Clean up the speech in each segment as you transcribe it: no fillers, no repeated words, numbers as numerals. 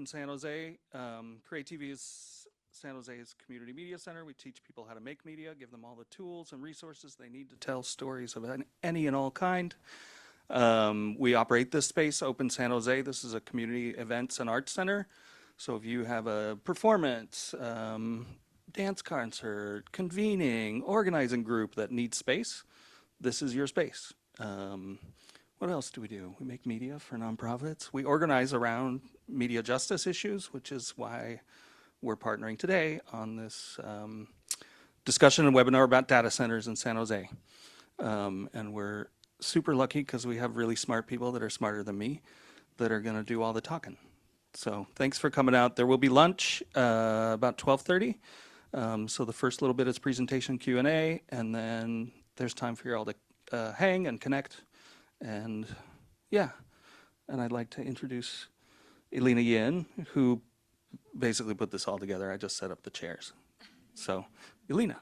in San Jose. CreaTV is San Jose's community media center. We teach people how to make media, give them all the tools and resources they need to tell stories of any and all kind. We operate this space, Open San Jose. This is a community events and arts center. So if you have a performance, dance concert, convening, organizing group that needs space, this is your space. What else do we do? We make media for nonprofits. We organize around media justice issues, which is why we're partnering today on this discussion and webinar about data centers in San Jose. And we're super lucky because we have really smart people that are smarter than me that are going to do all the talking. So thanks for coming out. There will be lunch about 12:30. So the first little bit is presentation Q&A, and then there's time for you all to hang and connect. And yeah, and I'd like to introduce Elena Yin, who basically put this all together. I just set up the chairs. So, Elena.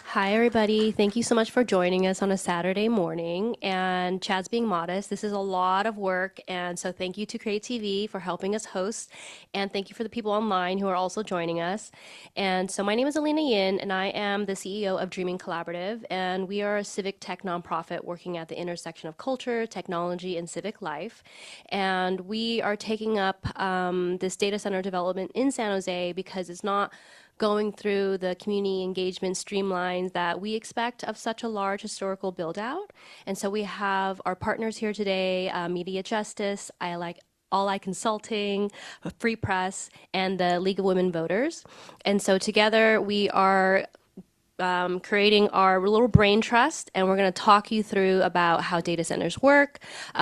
Hi, everybody. Thank you so much for joining us on a Saturday morning. And Chad's being modest. This is a lot of work. And so thank you to CreaTV for helping us host. And thank you for the people online who are also joining us. And so my name is Elena Yin, and I am the CEO of Dreaming Collaborative. And we are a civic tech nonprofit working at the intersection of culture, technology, and civic life. And we are taking up this data center development in San Jose because it's not going through the community engagement streamlines that we expect of such a large historical build-out. And so we have our partners here today, Media Justice, AllAI Consulting, Free Press, and the League of Women Voters. And so together we are creating our little brain trust, and we're going to talk you through about how data centers work,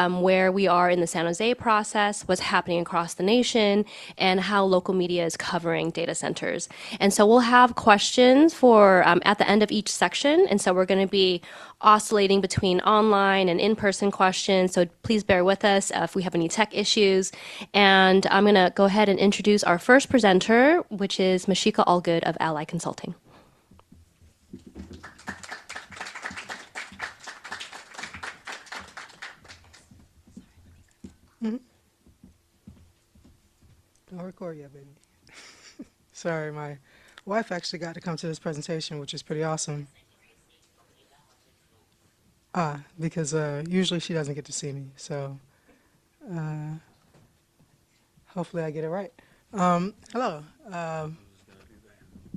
where we are in the San Jose process, what's happening across the nation, and how local media is covering data centers. And so we'll have questions for at the end of each section, and so we're going to be oscillating between online and in-person questions, so please bear with us if we have any tech issues. And I'm going to go ahead and introduce our first presenter, which is Masheika Allgood of AllAI Consulting. Don't record yet, baby. Sorry, my wife actually got to come to this presentation, which is pretty awesome. Because usually she doesn't get to see me, so hopefully I get it right. Hello.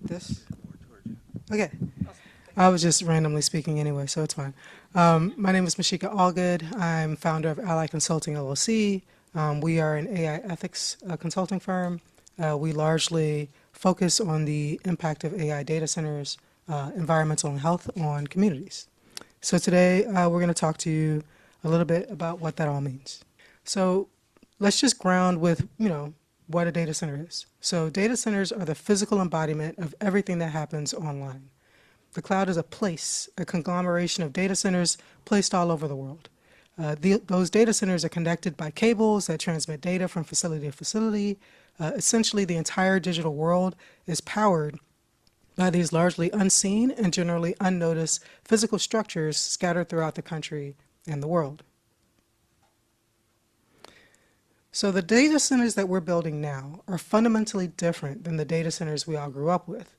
This? Okay. I was just randomly speaking anyway, so it's fine. My name is Masheika Allgood. I'm founder of AllAI Consulting, LLC. We are an AI ethics consulting firm. We largely focus on the impact of AI data centers, environmental and health on communities. So today we're going to talk to you a little bit about what that all means. So let's just ground with, what a data center is. So data centers are the physical embodiment of everything that happens online. The cloud is a place, a conglomeration of data centers placed all over the world. Those data centers are connected by cables that transmit data from facility to facility. Essentially, the entire digital world is powered by these largely unseen and generally unnoticed physical structures scattered throughout the country and the world. So the data centers that we're building now are fundamentally different than the data centers we all grew up with,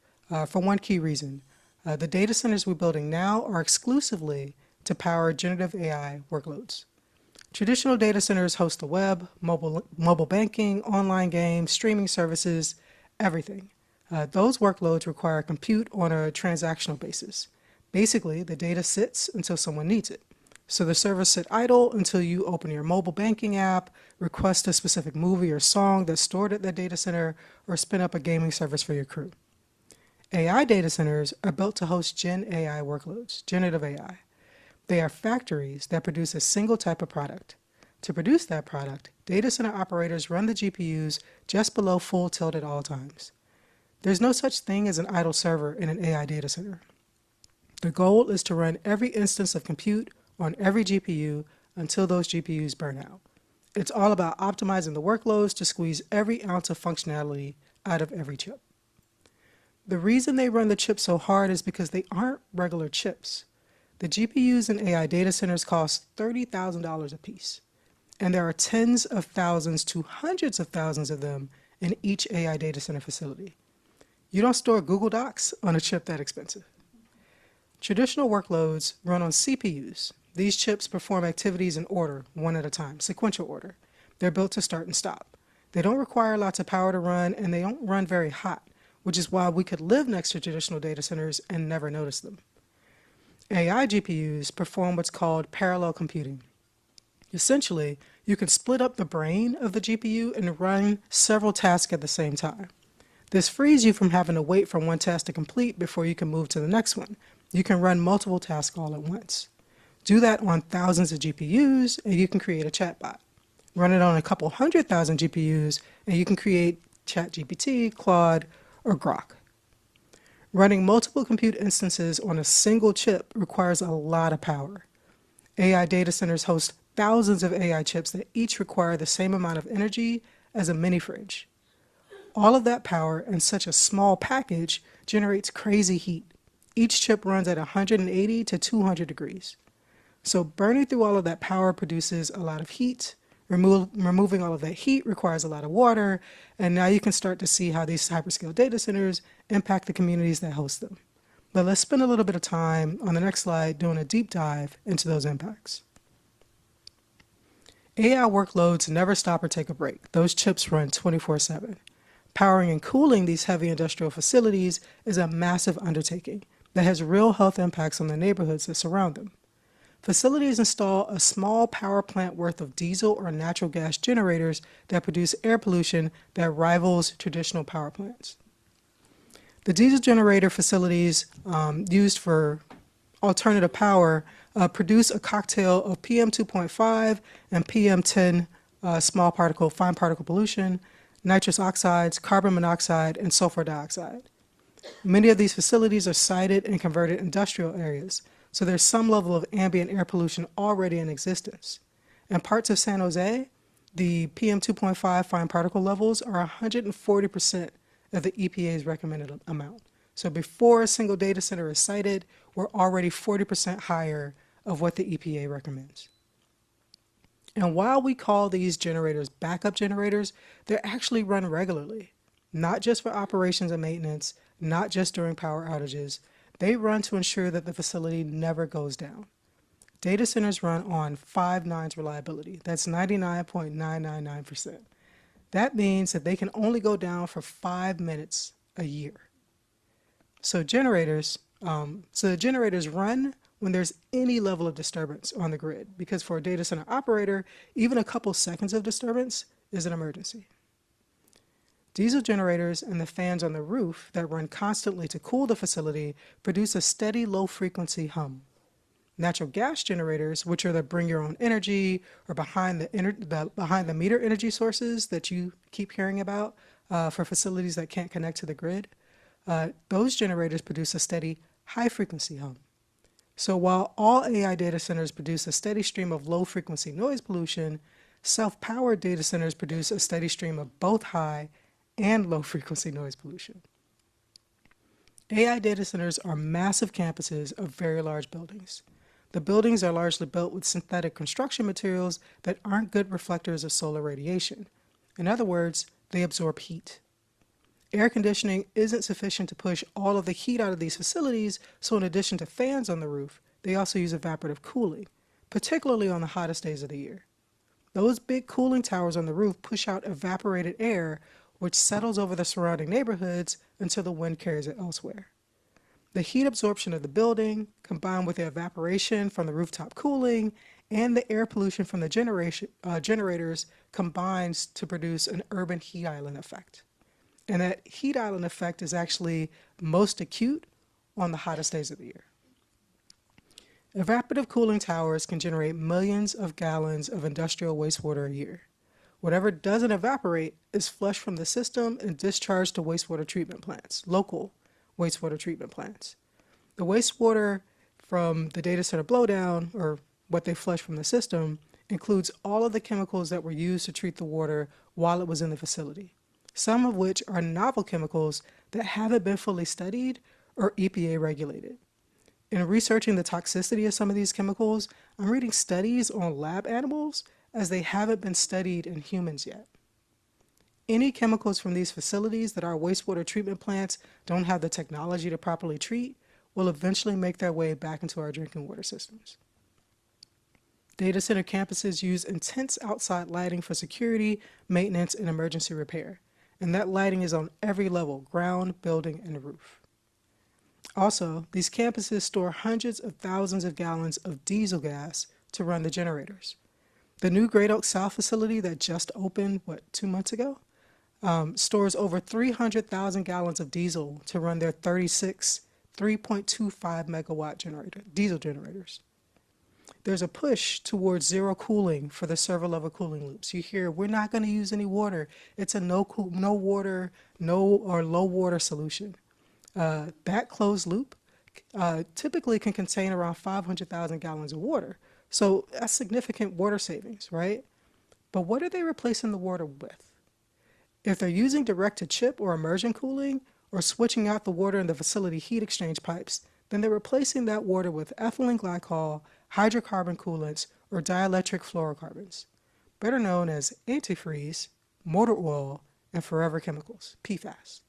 for one key reason. The data centers we're building now are exclusively to power generative AI workloads. Traditional data centers host the web, mobile banking, online games, streaming services, everything. Those workloads require compute on a transactional basis. Basically, the data sits until someone needs it. So the servers sit idle until you open your mobile banking app, request a specific movie or song that's stored at that data center, or spin up a gaming service for your crew. AI data centers are built to host Gen AI workloads, generative AI. They are factories that produce a single type of product. To produce that product, data center operators run the GPUs just below full tilt at all times. There's no such thing as an idle server in an AI data center. The goal is to run every instance of compute on every GPU until those GPUs burn out. It's all about optimizing the workloads to squeeze every ounce of functionality out of every chip. The reason they run the chips so hard is because they aren't regular chips. The GPUs in AI data centers cost $30,000 a piece. And there are tens of thousands to hundreds of thousands of them in each AI data center facility. You don't store Google Docs on a chip that expensive. Traditional workloads run on CPUs. These chips perform activities in order, one at a time, sequential order. They're built to start and stop. They don't require lots of power to run, and they don't run very hot, which is why we could live next to traditional data centers and never notice them. AI GPUs perform what's called parallel computing. Essentially, you can split up the brain of the GPU and run several tasks at the same time. This frees you from having to wait for one task to complete before you can move to the next one. You can run multiple tasks all at once. Do that on thousands of GPUs, and you can create a chatbot. Run it on a couple 100,000 GPUs, and you can create ChatGPT, Claude, or Grok. Running multiple compute instances on a single chip requires a lot of power. AI data centers host thousands of AI chips that each require the same amount of energy as a mini fridge. All of that power in such a small package generates crazy heat. Each chip runs at 180 to 200 degrees. So burning through all of that power produces a lot of heat. Removing all of that heat requires a lot of water. And now you can start to see how these hyperscale data centers impact the communities that host them. But let's spend a little bit of time on the next slide doing a deep dive into those impacts. AI workloads never stop or take a break. Those chips run 24/7. Powering and cooling these heavy industrial facilities is a massive undertaking that has real health impacts on the neighborhoods that surround them. Facilities install a small power plant worth of diesel or natural gas generators that produce air pollution that rivals traditional power plants. The diesel generator facilities used for alternative power produce a cocktail of PM2.5 and PM10 fine particle pollution, nitrous oxides, carbon monoxide, and sulfur dioxide. Many of these facilities are sited in converted industrial areas, so there's some level of ambient air pollution already in existence. In parts of San Jose, the PM2.5 fine particle levels are 140% of the EPA's recommended amount. So before a single data center is sited, we're already 40% higher of what the EPA recommends. And while we call these generators backup generators, they're actually run regularly, not just for operations and maintenance, not just during power outages. They run to ensure that the facility never goes down. Data centers run on 5 nines reliability. That's 99.999%. That means that they can only go down for 5 minutes a year. So the generators run when there's any level of disturbance on the grid, because for a data center operator, even a couple seconds of disturbance is an emergency. Diesel generators and the fans on the roof that run constantly to cool the facility produce a steady low-frequency hum. Natural gas generators, which are the bring your own energy or behind the meter energy sources that you keep hearing about for facilities that can't connect to the grid, those generators produce a steady high-frequency hum. So while all AI data centers produce a steady stream of low-frequency noise pollution, self-powered data centers produce a steady stream of both high and low-frequency noise pollution. AI data centers are massive campuses of very large buildings. The buildings are largely built with synthetic construction materials that aren't good reflectors of solar radiation. In other words, they absorb heat. Air conditioning isn't sufficient to push all of the heat out of these facilities, so in addition to fans on the roof, they also use evaporative cooling, particularly on the hottest days of the year. Those big cooling towers on the roof push out evaporated air, which settles over the surrounding neighborhoods until the wind carries it elsewhere. The heat absorption of the building, combined with the evaporation from the rooftop cooling and the air pollution from the generators, combines to produce an urban heat island effect. And that heat island effect is actually most acute on the hottest days of the year. Evaporative cooling towers can generate millions of gallons of industrial wastewater a year. Whatever doesn't evaporate is flushed from the system and discharged to wastewater treatment plants, local wastewater treatment plants. The wastewater from the data center blowdown, or what they flush from the system, includes all of the chemicals that were used to treat the water while it was in the facility, some of which are novel chemicals that haven't been fully studied or EPA regulated. In researching the toxicity of some of these chemicals, I'm reading studies on lab animals as they haven't been studied in humans yet. Any chemicals from these facilities that our wastewater treatment plants don't have the technology to properly treat will eventually make their way back into our drinking water systems. Data center campuses use intense outside lighting for security, maintenance, and emergency repair. And that lighting is on every level, ground, building, and roof. Also, these campuses store hundreds of thousands of gallons of diesel gas to run the generators. The new Great Oak South facility that just opened, 2 months ago, stores over 300,000 gallons of diesel to run their 36 3.25 megawatt diesel generators. There's a push towards zero cooling for the server level cooling loops. You hear, we're not going to use any water. It's a no water, no or low water solution. That closed loop typically can contain around 500,000 gallons of water. So that's significant water savings, right? But what are they replacing the water with? If they're using direct-to-chip or immersion cooling, or switching out the water in the facility heat exchange pipes, then they're replacing that water with ethylene glycol, hydrocarbon coolants, or dielectric fluorocarbons, better known as antifreeze, motor oil, and forever chemicals, PFAS.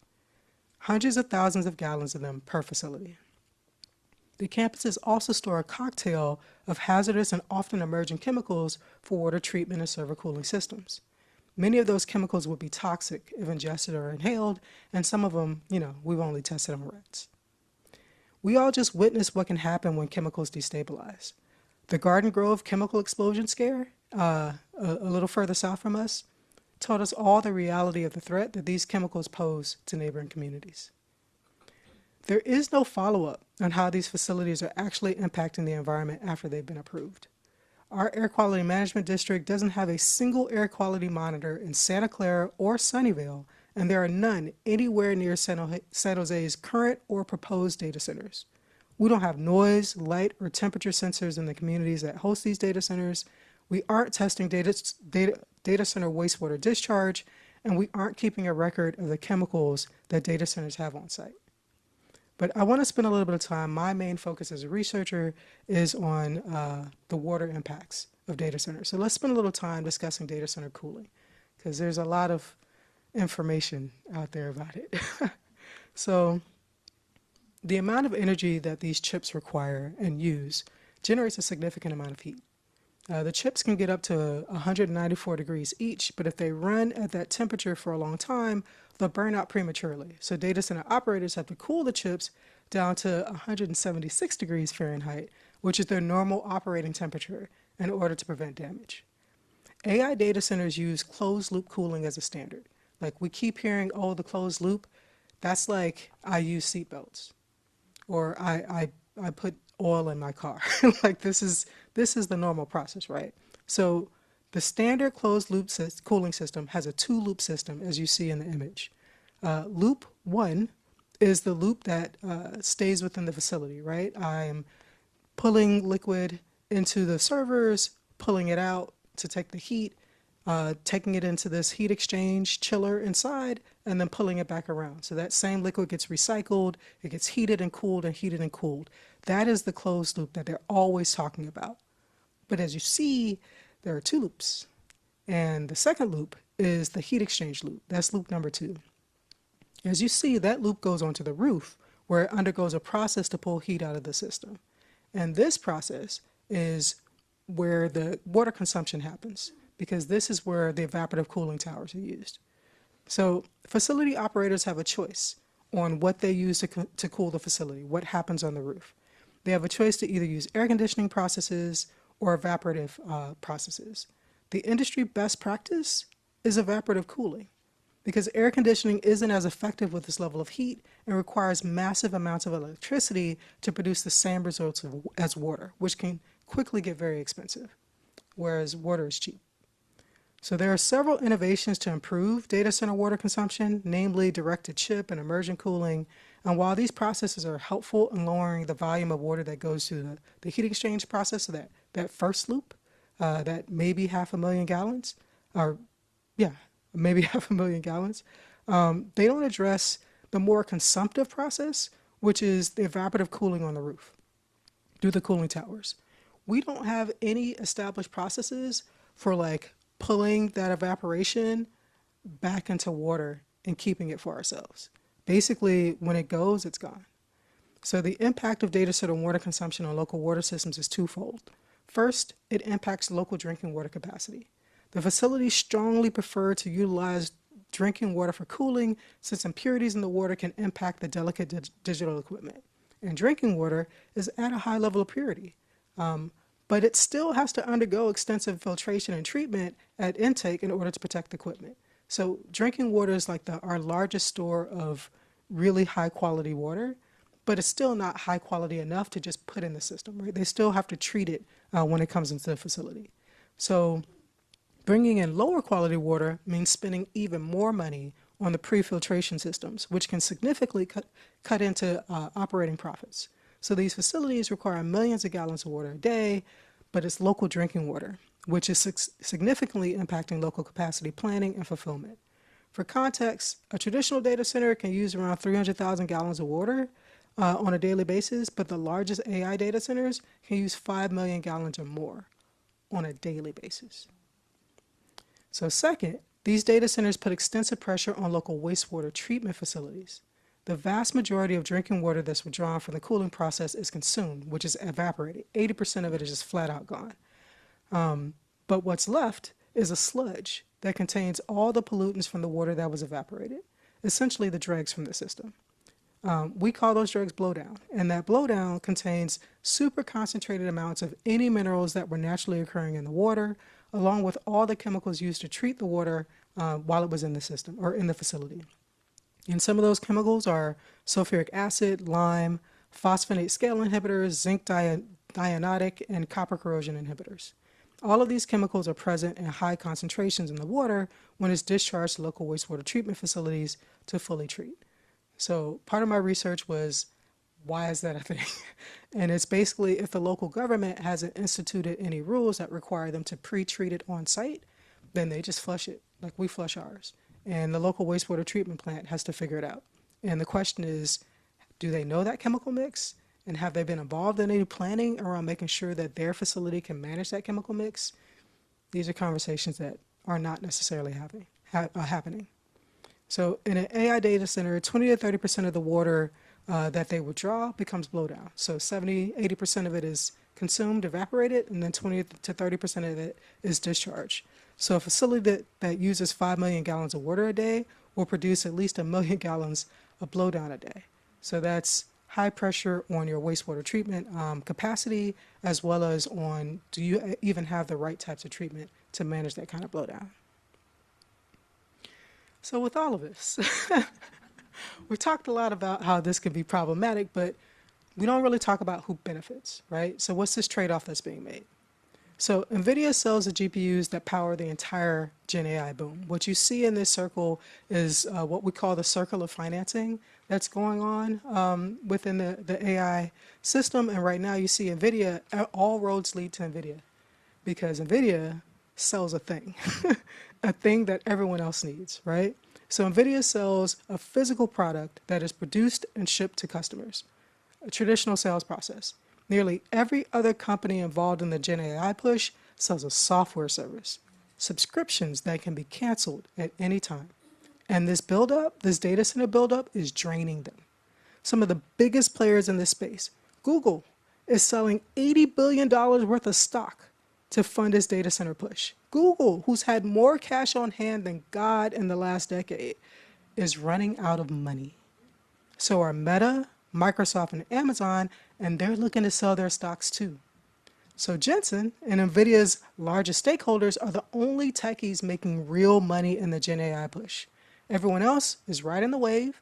Hundreds of thousands of gallons of them per facility. The campuses also store a cocktail of hazardous and often emerging chemicals for water treatment and server cooling systems. Many of those chemicals would be toxic if ingested or inhaled, and some of them, we've only tested on rats. We all just witnessed what can happen when chemicals destabilize. The Garden Grove chemical explosion scare, a little further south from us, taught us all the reality of the threat that these chemicals pose to neighboring communities. There is no follow-up on how these facilities are actually impacting the environment after they've been approved. Our air quality management district doesn't have a single air quality monitor in Santa Clara or Sunnyvale, and there are none anywhere near San Jose's current or proposed data centers. We don't have noise, light, or temperature sensors in the communities that host these data centers. We aren't testing data center wastewater discharge, and we aren't keeping a record of the chemicals that data centers have on site. But I want to spend a little bit of time. My main focus as a researcher is on the water impacts of data centers. So let's spend a little time discussing data center cooling, because there's a lot of information out there about it. So the amount of energy that these chips require and use generates a significant amount of heat. The chips can get up to 194 degrees each, but if they run at that temperature for a long time, they'll burn out prematurely. So data center operators have to cool the chips down to 176 degrees Fahrenheit, which is their normal operating temperature, in order to prevent damage. AI data centers use closed loop cooling as a standard. Like, we keep hearing, oh, the closed loop, that's like I use seatbelts, or I put oil in my car. Like, this is the normal process, right? So the standard closed loop cooling system has a two-loop system, as you see in the image. Loop 1 is the loop that stays within the facility, right? I'm pulling liquid into the servers, pulling it out to take the heat, taking it into this heat exchange chiller inside, and then pulling it back around. So that same liquid gets recycled, it gets heated and cooled and heated and cooled. That is the closed loop that they're always talking about. But as you see, there are two loops. And the second loop is the heat exchange loop. That's loop number 2. As you see, that loop goes onto the roof, where it undergoes a process to pull heat out of the system. And this process is where the water consumption happens, because this is where the evaporative cooling towers are used. So facility operators have a choice on what they use to cool the facility, what happens on the roof. They have a choice to either use air conditioning processes or evaporative processes. The industry best practice is evaporative cooling, because air conditioning isn't as effective with this level of heat and requires massive amounts of electricity to produce the same results as water, which can quickly get very expensive, whereas water is cheap. So there are several innovations to improve data center water consumption, namely direct-to-chip and immersion cooling. And while these processes are helpful in lowering the volume of water that goes through the heat exchange process, so that first loop, that maybe 500,000 gallons, maybe 500,000 gallons, they don't address the more consumptive process, which is the evaporative cooling on the roof through the cooling towers. We don't have any established processes for like pulling that evaporation back into water and keeping it for ourselves. Basically, when it goes, it's gone. So the impact of data center water consumption on local water systems is twofold. First, it impacts local drinking water capacity. The facilities strongly prefer to utilize drinking water for cooling, since impurities in the water can impact the delicate digital equipment. And drinking water is at a high level of purity, but it still has to undergo extensive filtration and treatment at intake in order to protect the equipment. So drinking water is like our largest store of really high quality water, but it's still not high quality enough to just put in the system, right? They still have to treat it when it comes into the facility. So bringing in lower quality water means spending even more money on the pre-filtration systems, which can significantly cut into operating profits. So these facilities require millions of gallons of water a day, but it's local drinking water, which is significantly impacting local capacity planning and fulfillment. For context, a traditional data center can use around 300,000 gallons of water on a daily basis, but the largest AI data centers can use 5 million gallons or more on a daily basis. So second, these data centers put extensive pressure on local wastewater treatment facilities. The vast majority of drinking water that's withdrawn from the cooling process is consumed, which is evaporated. 80% of it is just flat out gone. But what's left is a sludge that contains all the pollutants from the water that was evaporated, essentially the dregs from the system. We call those dregs blowdown, and that blowdown contains super concentrated amounts of any minerals that were naturally occurring in the water, along with all the chemicals used to treat the water while it was in the system or in the facility. And some of those chemicals are sulfuric acid, lime, phosphonate scale inhibitors, zinc dianotic, and copper corrosion inhibitors. All of these chemicals are present in high concentrations in the water when it's discharged to local wastewater treatment facilities to fully treat. So part of my research was, why is that a thing? And it's basically, if the local government hasn't instituted any rules that require them to pre-treat it on site, then they just flush it like we flush ours. And the local wastewater treatment plant has to figure it out. And the question is, do they know that chemical mix? And have they been involved in any planning around making sure that their facility can manage that chemical mix? These are conversations that are not necessarily happening. So in an AI data center, 20 to 30% of the water that they withdraw becomes blowdown. So 80% of it is consumed, evaporated, and then 20 to 30% of it is discharged. So a facility that uses 5 million gallons of water a day will produce at least 1 million gallons of blowdown a day. So that's high pressure on your wastewater treatment capacity, as well as on, do you even have the right types of treatment to manage that kind of blowdown? So with all of this, we talked a lot about how this could be problematic, but we don't really talk about who benefits, right? So what's this trade-off that's being made? So NVIDIA sells the GPUs that power the entire Gen AI boom. What you see in this circle is what we call the circle of financing that's going on within the AI system. And right now you see NVIDIA, all roads lead to NVIDIA, because NVIDIA sells a thing, a thing that everyone else needs, right? So NVIDIA sells a physical product that is produced and shipped to customers, a traditional sales process. Nearly every other company involved in the Gen AI push sells a software service, subscriptions that can be canceled at any time. And this buildup, this data center buildup, is draining them. Some of the biggest players in this space, Google, is selling $80 billion worth of stock to fund its data center push. Google, who's had more cash on hand than God in the last decade, is running out of money. So are Meta, Microsoft, and Amazon, and they're looking to sell their stocks too. So Jensen and NVIDIA's largest stakeholders are the only techies making real money in the Gen AI push. Everyone else is riding the wave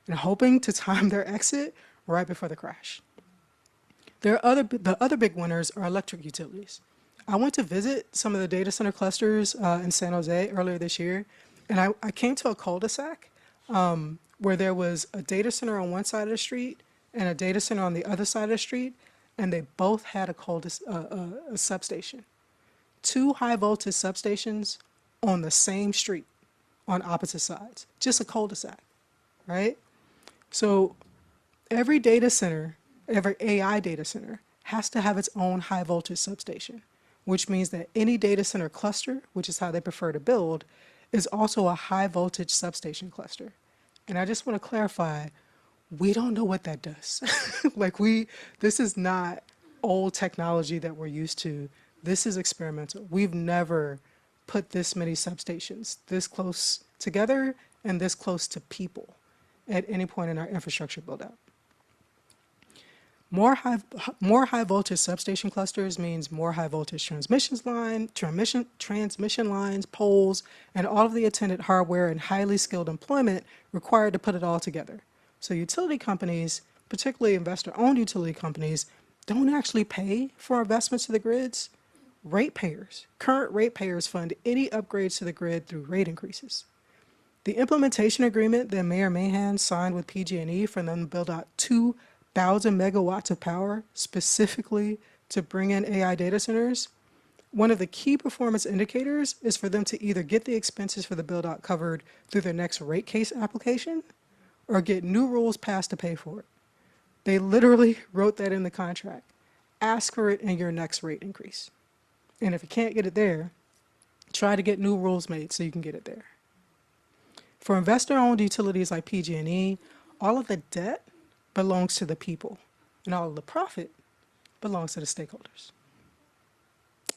and hoping to time their exit right before the crash. The other big winners are electric utilities. I went to visit some of the data center clusters in San Jose earlier this year, and I came to a cul-de-sac where there was a data center on one side of the street and a data center on the other side of the street, and they both had a substation. 2 high voltage substations on the same street on opposite sides, just a cul-de-sac, right? So every data center, every AI data center has to have its own high voltage substation, which means that any data center cluster, which is how they prefer to build, is also a high voltage substation cluster. And I just want to clarify, we don't know what that does. This is not old technology that we're used to. This is experimental. We've never put this many substations this close together and this close to people at any point in our infrastructure build out. More high voltage substation clusters means more high voltage transmission lines, poles, and all of the attendant hardware and highly skilled employment required to put it all together. So utility companies, particularly investor-owned utility companies, don't actually pay for investments to the grids. Ratepayers, current ratepayers fund any upgrades to the grid through rate increases. The implementation agreement that Mayor Mahan signed with PG&E for them to build out 2,000 megawatts of power specifically to bring in AI data centers, one of the key performance indicators is for them to either get the expenses for the build out covered through their next rate case application or get new rules passed to pay for it. They literally wrote that in the contract. Ask for it in your next rate increase. And if you can't get it there, try to get new rules made so you can get it there. For investor-owned utilities like PG&E, all of the debt belongs to the people, and all of the profit belongs to the stakeholders.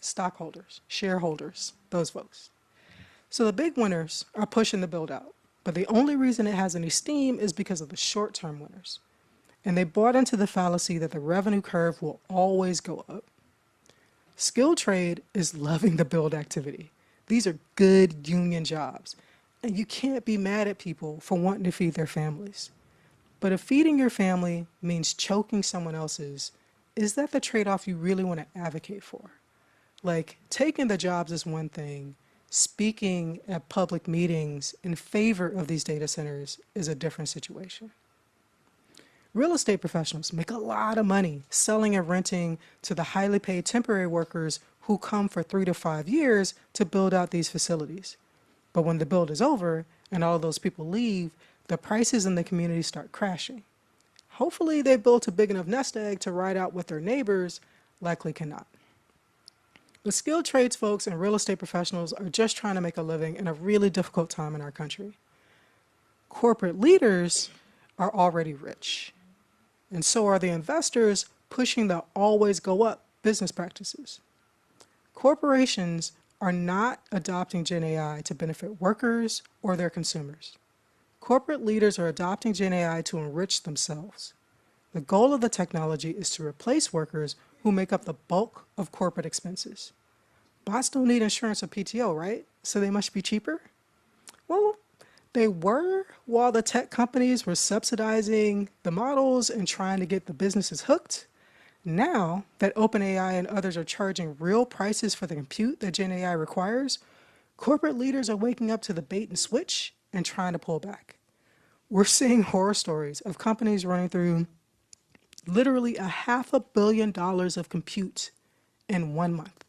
Stockholders, shareholders, those folks. So the big winners are pushing the build out, but the only reason it has any steam is because of the short-term winners. And they bought into the fallacy that the revenue curve will always go up. Skilled trade is loving the build activity. These are good union jobs, and you can't be mad at people for wanting to feed their families. But if feeding your family means choking someone else's, is that the trade-off you really want to advocate for? Like, taking the jobs is one thing, speaking at public meetings in favor of these data centers is a different situation. Real estate professionals make a lot of money selling and renting to the highly paid temporary workers who come for 3 to 5 years to build out these facilities. But when the build is over and all of those people leave, the prices in the community start crashing. Hopefully they built a big enough nest egg to ride out with their neighbors, likely cannot. The skilled trades folks and real estate professionals are just trying to make a living in a really difficult time in our country. Corporate leaders are already rich, and so are the investors pushing the always go up business practices. Corporations are not adopting Gen AI to benefit workers or their consumers. Corporate leaders are adopting Gen AI to enrich themselves. The goal of the technology is to replace workers who make up the bulk of corporate expenses. Bots don't need insurance or PTO, right? So they must be cheaper? Well, they were while the tech companies were subsidizing the models and trying to get the businesses hooked. Now that OpenAI and others are charging real prices for the compute that Gen AI requires, corporate leaders are waking up to the bait and switch and trying to pull back. We're seeing horror stories of companies running through literally $500 million of compute in 1 month.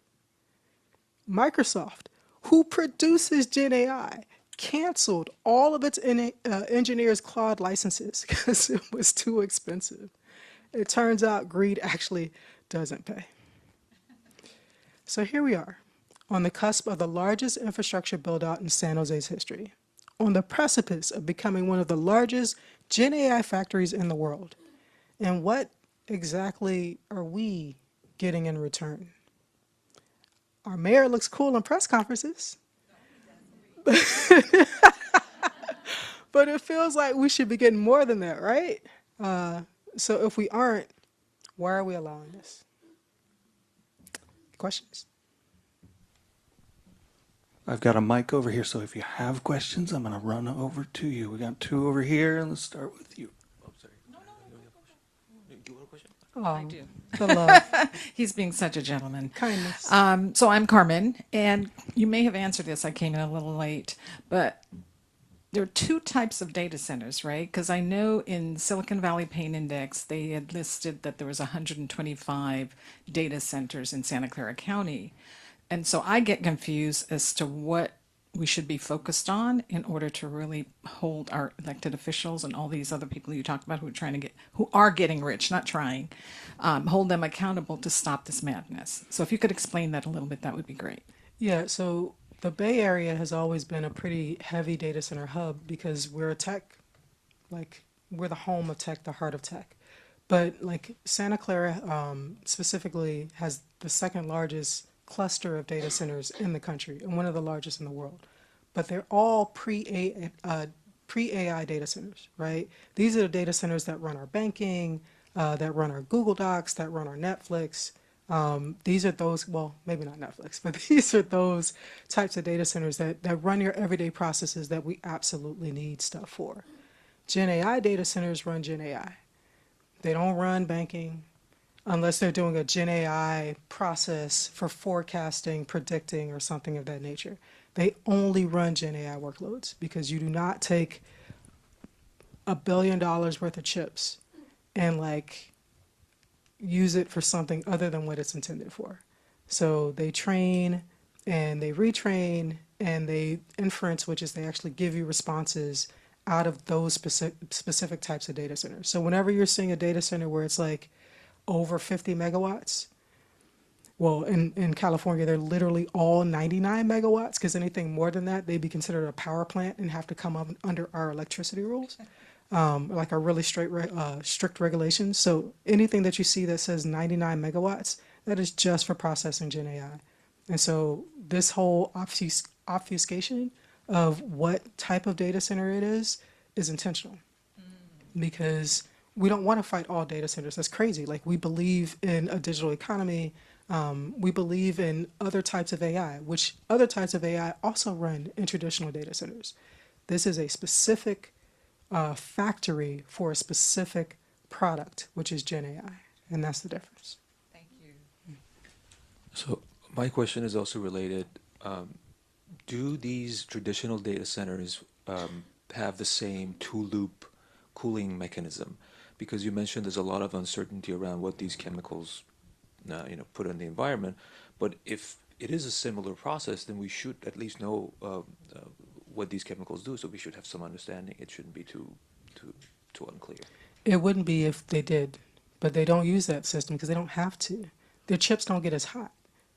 Microsoft, who produces Gen AI, canceled all of its engineers' Claude licenses because it was too expensive. It turns out greed actually doesn't pay. So here we are, on the cusp of the largest infrastructure build-out in San Jose's history, on the precipice of becoming one of the largest Gen AI factories in the world. And what exactly are we getting in return? Our mayor looks cool in press conferences. But it feels like we should be getting more than that, right? So if we aren't, why are we allowing this? Questions? I've got a mic over here, so if you have questions, I'm going to run over to you. We got 2 over here, and let's start with you. Oh, sorry. Do you want a question? Oh, I do. the love, He's being such a gentleman. kindness. So I'm Carmen, and you may have answered this. I came in a little late, but there are 2 types of data centers, right? Because I know in Silicon Valley Pain Index, they had listed that there was 125 data centers in Santa Clara County. And so I get confused as to what we should be focused on in order to really hold our elected officials and all these other people you talked about who are getting rich, not trying, hold them accountable to stop this madness. So if you could explain that a little bit, that would be great. Yeah, so the Bay Area has always been a pretty heavy data center hub because we're a tech, like, we're the home of tech, the heart of tech. But like Santa Clara specifically has the second largest cluster of data centers in the country and one of the largest in the world. But they're all pre-AI data centers, right? These are the data centers that run our banking, that run our Google Docs, that run our Netflix. These are those, well, maybe not Netflix, but these are those types of data centers that run your everyday processes that we absolutely need stuff for. Gen AI data centers run Gen AI. They don't run banking unless they're doing a Gen AI process for forecasting, predicting, or something of that nature. They only run Gen AI workloads because you do not take $1 billion worth of chips and like use it for something other than what it's intended for. So they train and they retrain and they inference, which is they actually give you responses out of those specific types of data centers. So whenever you're seeing a data center where it's like over 50 megawatts, well, in California, they're literally all 99 megawatts because anything more than that, they'd be considered a power plant and have to come up under our electricity rules, like our really strict regulations. So anything that you see that says 99 megawatts, that is just for processing Gen AI. And so this whole obfuscation of what type of data center it is intentional because we don't want to fight all data centers. That's crazy. Like we believe in a digital economy. We believe in other types of AI, which other types of AI also run in traditional data centers. This is a specific factory for a specific product, which is Gen AI, and that's the difference. Thank you. So my question is also related. Do these traditional data centers have the same two-loop cooling mechanism? Because you mentioned there's a lot of uncertainty around what these chemicals put in the environment. But if it is a similar process, then we should at least know what these chemicals do. So we should have some understanding. It shouldn't be too unclear. It wouldn't be if they did, but they don't use that system because they don't have to. Their chips don't get as hot,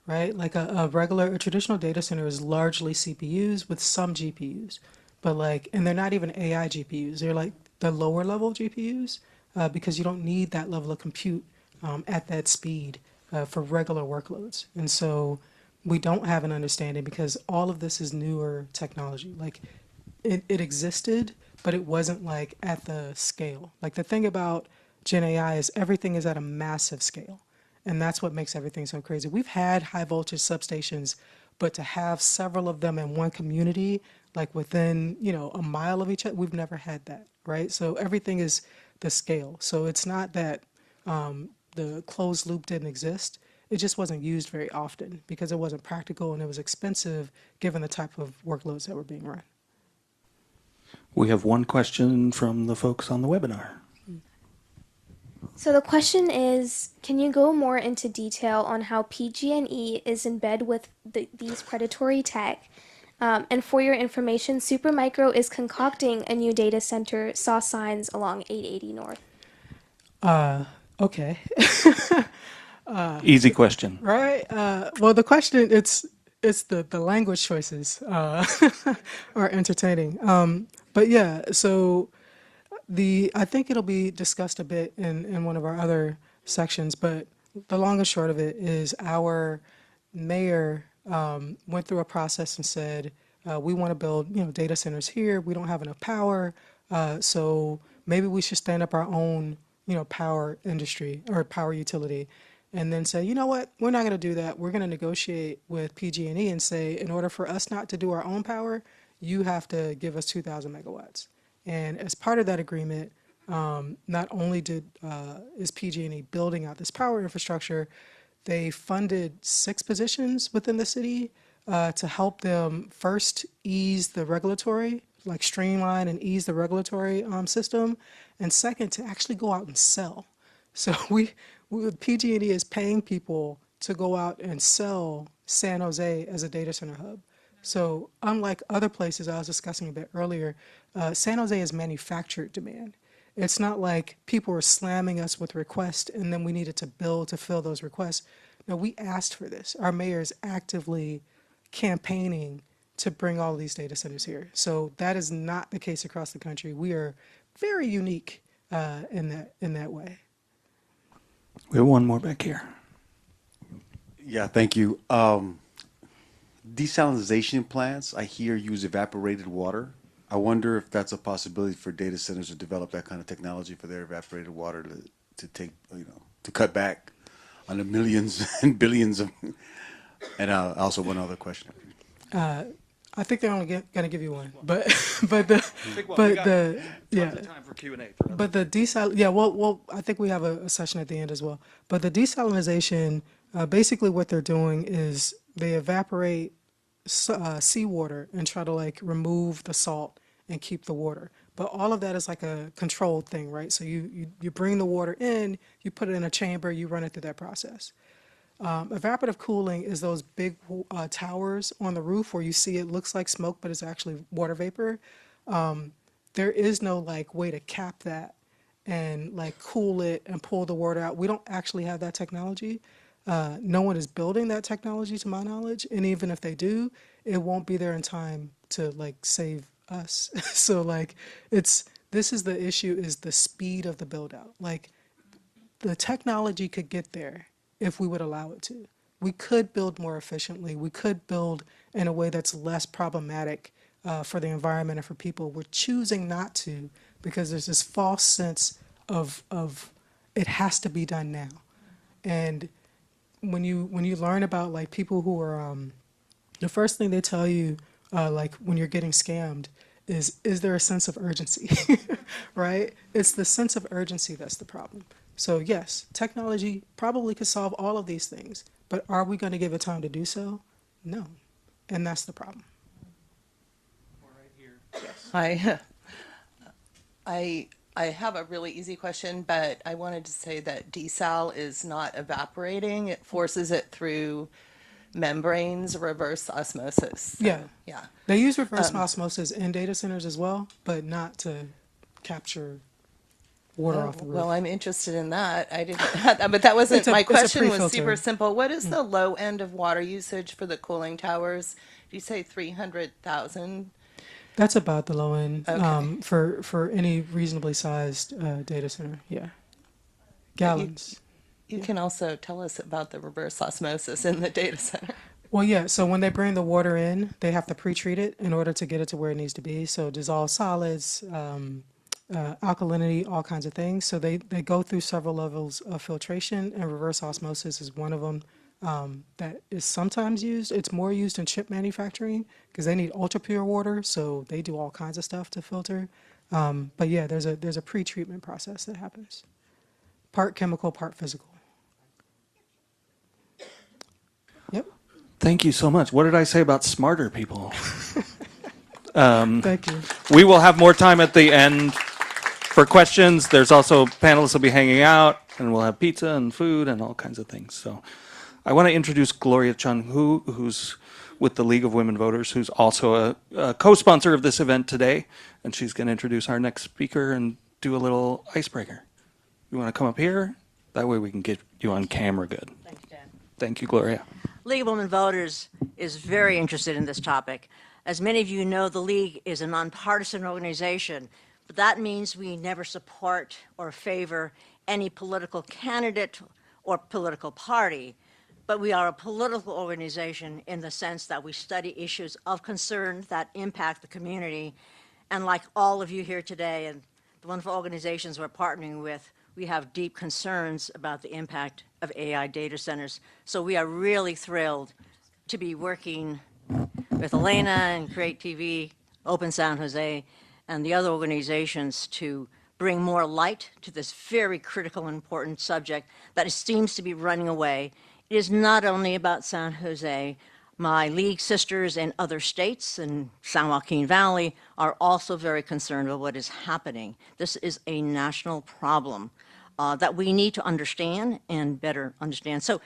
right? Like a traditional data center is largely CPUs with some GPUs, but and they're not even AI GPUs. They're like the lower level GPUs because you don't need that level of compute at that speed for regular workloads. And so we don't have an understanding because all of this is newer technology. Like it existed, but it wasn't like at the scale. Like the thing about Gen AI is everything is at a massive scale. And that's what makes everything so crazy. We've had high voltage substations, but to have several of them in one community, like within, a mile of each other, we've never had that, right? So everything is the scale. So it's not that the closed loop didn't exist. It just wasn't used very often because it wasn't practical and it was expensive given the type of workloads that were being run. We have one question from the folks on the webinar. So the question is, can you go more into detail on how PG&E is in bed with these predatory tech? And for your information, Supermicro is concocting a new data center, saw signs along 880 North. Okay. Easy question. Right. Well, the question, it's the language choices are entertaining. But yeah, so I think it'll be discussed a bit in one of our other sections, but the long and short of it is our mayor went through a process and said, we want to build, data centers here. We don't have enough power. So maybe we should stand up our own, power industry or power utility. And then say, you know what, we're not going to do that. We're going to negotiate with PG&E and say, in order for us not to do our own power, you have to give us 2,000 megawatts. And as part of that agreement, not only is PG&E building out this power infrastructure, they funded 6 positions within the city to help them first ease the regulatory, like streamline and ease the regulatory system, and second, to actually go out and sell. So PG&E is paying people to go out and sell San Jose as a data center hub. So unlike other places I was discussing a bit earlier, San Jose is manufactured demand. It's not like people were slamming us with requests and then we needed to build to fill those requests. No, we asked for this. Our mayor is actively campaigning to bring all of these data centers here. So that is not the case across the country. We are very unique in that way. We have one more back here. Yeah, thank you. Desalination plants, I hear, use evaporated water. I wonder if that's a possibility for data centers to develop that kind of technology for their evaporated water to take, to cut back on the millions and billions of. And also one other question. I think they're only going to give you one, but yeah. Time for Q&A. But the well, I think we have a session at the end as well. But the desalination, basically what they're doing is they evaporate seawater and try to like remove the salt and keep the water. But all of that is like a controlled thing, right? So you bring the water in, you put it in a chamber, you run it through that process. Evaporative cooling is those big towers on the roof where you see it looks like smoke, but it's actually water vapor. There is no like way to cap that and like cool it and pull the water out. We don't actually have that technology. No one is building that technology to my knowledge. And even if they do, it won't be there in time to like save us. So like this is the issue, is the speed of the build out. Like the technology could get there if we would allow it to. We could build more efficiently. We could build in a way that's less problematic for the environment and for people. We're choosing not to because there's this false sense of it has to be done now. And when you learn about like people who are, the first thing they tell you, like when you're getting scammed, is there a sense of urgency, right? It's the sense of urgency that's the problem. So yes, technology probably could solve all of these things, but are we going to give it time to do so? No, and that's the problem. Hi. I have a really easy question, but I wanted to say that desal is not evaporating. It forces it through membranes, reverse osmosis. So, Yeah. Yeah. They use reverse osmosis in data centers as well, but not to capture water off the roof. Well, I'm interested in that. I didn't, but that wasn't It's a my question. Was pre-filter. super simple. What is the low end of water usage for the cooling towers? Do you say 300,000? That's about the low end Okay. for any reasonably sized data center. Yeah, gallons. You can also tell us about the reverse osmosis in the data center. Well, yeah. So when they bring the water in, they have to pre-treat it in order to get it to where it needs to be. So dissolved solids, alkalinity, all kinds of things. So they go through several levels of filtration, and reverse osmosis is one of them that is sometimes used. It's more used in chip manufacturing because they need ultra pure water, so they do all kinds of stuff to filter. But yeah, there's a pre-treatment process that happens. Part chemical, part physical. Yep. Thank you so much. What did I say about smarter people? Thank you. We will have more time at the end for questions. There's also panelists will be hanging out, and we'll have pizza and food and all kinds of things. So I want to introduce Gloria Chung, who's with the League of Women Voters, who's also a co-sponsor of this event today, and she's going to introduce our next speaker and do a little icebreaker. You want to come up here? That way we can get you on camera good. Thanks, Dan. Thank you, Gloria. League of Women Voters is very interested in this topic. As many of you know, the League is a nonpartisan organization, but that means we never support or favor any political candidate or political party. But we are a political organization in the sense that we study issues of concern that impact the community. And like all of you here today and the wonderful organizations we're partnering with, we have deep concerns about the impact of AI data centers. So we are really thrilled to be working with Elena and CreaTV, Open San Jose, and the other organizations to bring more light to this very critical and important subject that seems to be running away. It is not only about San Jose. My league sisters in other states in San Joaquin Valley are also very concerned about what is happening. This is a national problem that we need to understand and better understand. So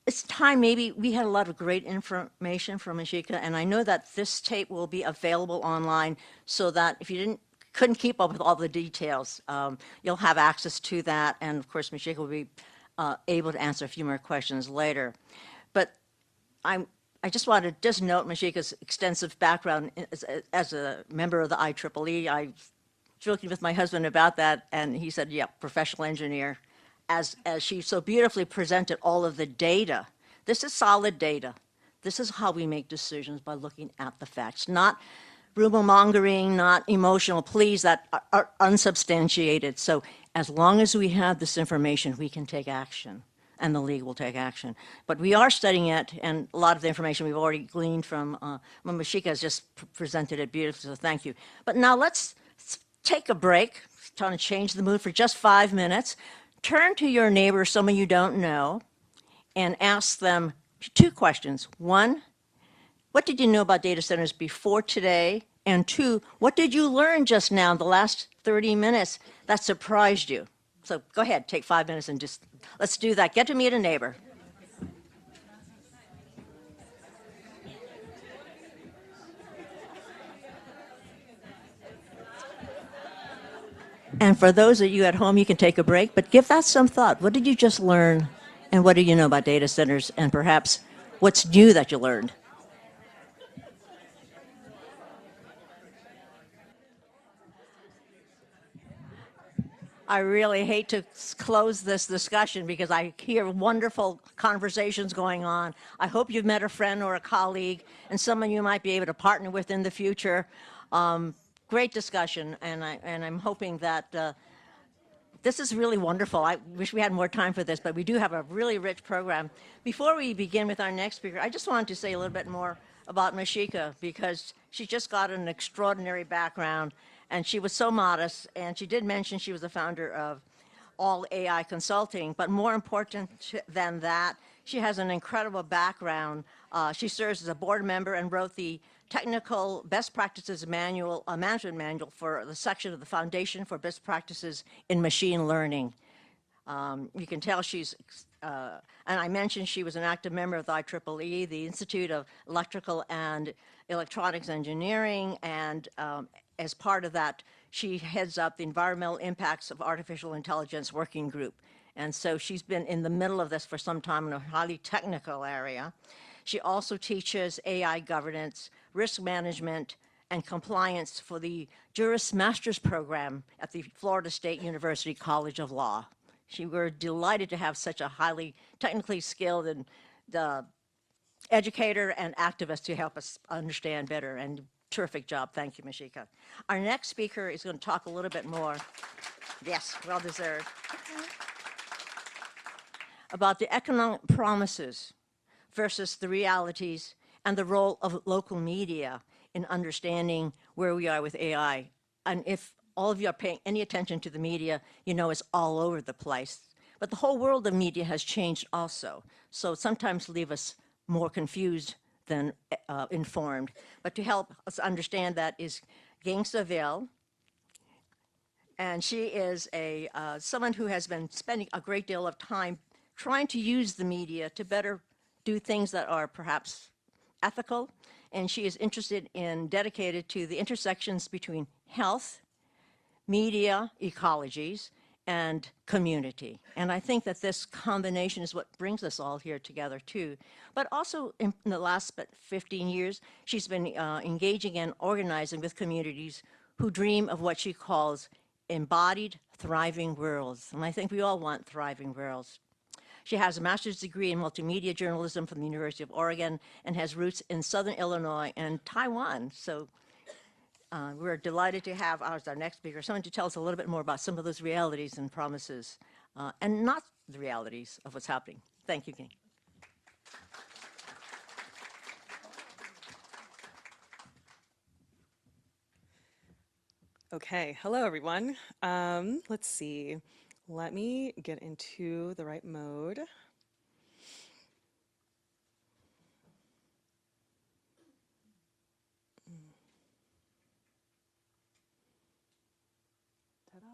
it's time maybe we had a lot of great information from Masheika, and I know that this tape will be available online so that if you couldn't keep up with all the details, you'll have access to that, and of course Masheika will be able to answer a few more questions later. But I just want to just note Masheika's extensive background as a member of the IEEE. I was joking with my husband about that, and he said, yeah, professional engineer. As she so beautifully presented all of the data. This is solid data. This is how we make decisions, by looking at the facts, not rumor mongering, not emotional pleas that are unsubstantiated. So as long as we have this information, we can take action, and the league will take action. But we are studying it, and a lot of the information we've already gleaned from Masheika has just presented it beautifully, so thank you. But now let's take a break, trying to change the mood for just 5 minutes. Turn to your neighbor, someone you don't know, and ask them 2 questions. 1, what did you know about data centers before today? And 2, what did you learn just now in the last 30 minutes that surprised you? So go ahead, take 5 minutes and just, let's do that. Get to meet a neighbor. And for those of you at home, you can take a break, but give that some thought. What did you just learn, and what do you know about data centers, and perhaps what's new that you learned? I really hate to close this discussion because I hear wonderful conversations going on. I hope you've met a friend or a colleague and someone you might be able to partner with in the future. Great discussion, and I'm hoping that this is really wonderful. I wish we had more time for this, but we do have a really rich program. Before we begin with our next speaker, I just wanted to say a little bit more about Masheika, because she just got an extraordinary background, and she was so modest, and she did mention she was the founder of AllAI Consulting, but more important than that, she has an incredible background. She serves as a board member and wrote the technical best practices manual, management manual for the section of the Foundation for Best Practices in Machine Learning. You can tell she's, and I mentioned she was an active member of the IEEE, the Institute of Electrical and Electronics Engineering, and as part of that, she heads up the Environmental Impacts of Artificial Intelligence Working Group. And so she's been in the middle of this for some time in a highly technical area. She also teaches AI governance, risk management, and compliance for the Juris Masters program at the Florida State University College of Law. We're delighted to have such a highly technically skilled and educator and activist to help us understand better, and terrific job. Thank you, Masheika. Our next speaker is going to talk a little bit more, yes, well deserved, about the economic promises versus the realities and the role of local media in understanding where we are with AI. And if all of you are paying any attention to the media, you know it's all over the place. But the whole world of media has changed also. So sometimes leave us more confused than informed. But to help us understand that is Gangsta Ville. And she is someone who has been spending a great deal of time trying to use the media to better do things that are perhaps ethical. And she is interested in, dedicated to the intersections between health, media, ecologies, and community. And I think that this combination is what brings us all here together too. But also in the last 15 years, she's been engaging and organizing with communities who dream of what she calls embodied thriving worlds. And I think we all want thriving worlds. She has a master's degree in multimedia journalism from the University of Oregon and has roots in Southern Illinois and Taiwan. So we're delighted to have as our next speaker someone to tell us a little bit more about some of those realities and promises, and not the realities of what's happening. Thank you, King. Okay, hello everyone. Let's see. Let me get into the right mode. Ta-da.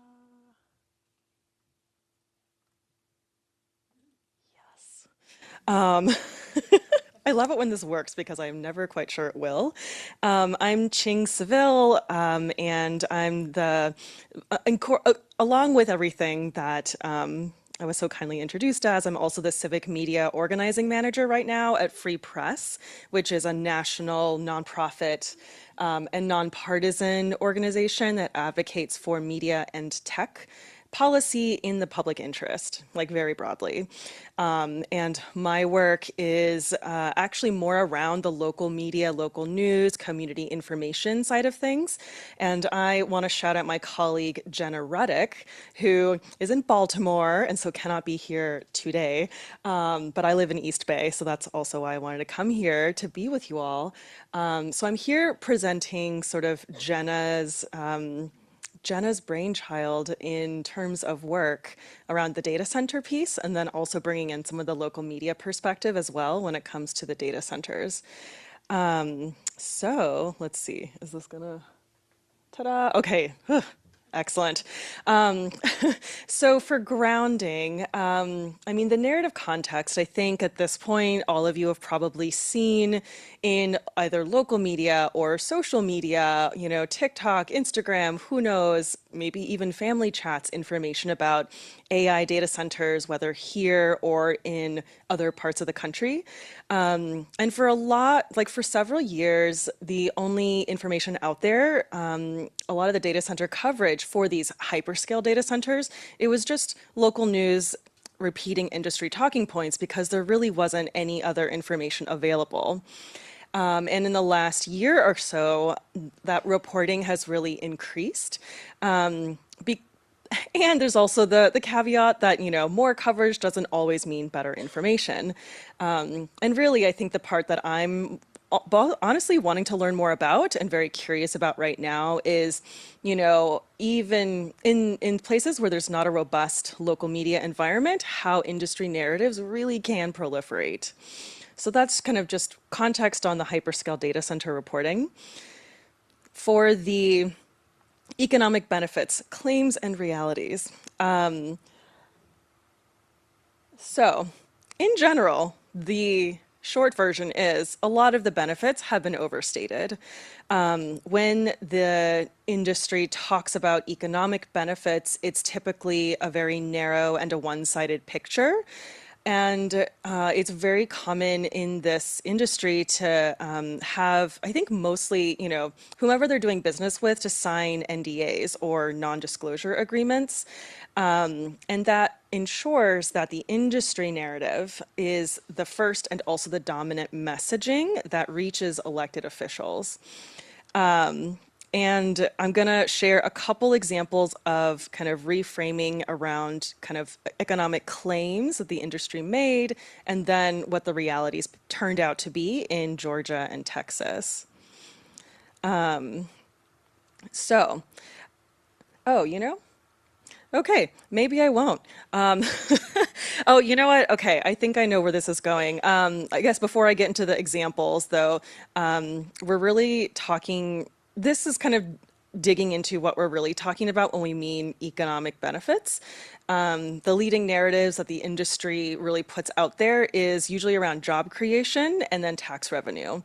Yes. Um, I love it when this works because I'm never quite sure it will. I'm Ching Seville, and I'm along with everything that I was so kindly introduced as, I'm also the Civic Media Organizing Manager right now at Free Press, which is a national nonprofit and nonpartisan organization that advocates for media and tech policy in the public interest, like very broadly. And my work is actually more around the local media, local news, community information side of things. And I want to shout out my colleague, Jenna Ruddick, who is in Baltimore and so cannot be here today. But I live in East Bay, so that's also why I wanted to come here to be with you all. So I'm here presenting sort of Jenna's brainchild in terms of work around the data center piece, and then also bringing in some of the local media perspective as well when it comes to the data centers. So let's see, is this gonna, ta-da, okay. Excellent. So for grounding, I mean, the narrative context, I think at this point, all of you have probably seen in either local media or social media, you know, TikTok, Instagram, who knows, maybe even family chats, information about AI data centers, whether here or in other parts of the country. And for for several years, the only information out there, a lot of the data center coverage for these hyperscale data centers, it was just local news repeating industry talking points because there really wasn't any other information available. And in the last year or so, that reporting has really increased. And there's also the caveat that, you know, more coverage doesn't always mean better information. And really, I think the part that I'm honestly wanting to learn more about and very curious about right now is, you know, even in places where there's not a robust local media environment, how industry narratives really can proliferate. So that's kind of just context on the hyperscale data center reporting. For the economic benefits, claims, and realities. So, in general, the short version is a lot of the benefits have been overstated. When the industry talks about economic benefits, it's typically a very narrow and a one-sided picture. And it's very common in this industry to have, I think mostly, you know, whomever they're doing business with to sign NDAs or non-disclosure agreements. And that ensures that the industry narrative is the first and also the dominant messaging that reaches elected officials. And I'm going to share a couple examples of kind of reframing around kind of economic claims that the industry made, and then what the realities turned out to be in Georgia and Texas. Oh, you know? Okay, maybe I won't. Oh, you know what? Okay, I think I know where this is going. I guess before I get into the examples, though, we're really talking, this is kind of digging into what we're really talking about when we mean economic benefits. The leading narratives that the industry really puts out there is usually around job creation and then tax revenue.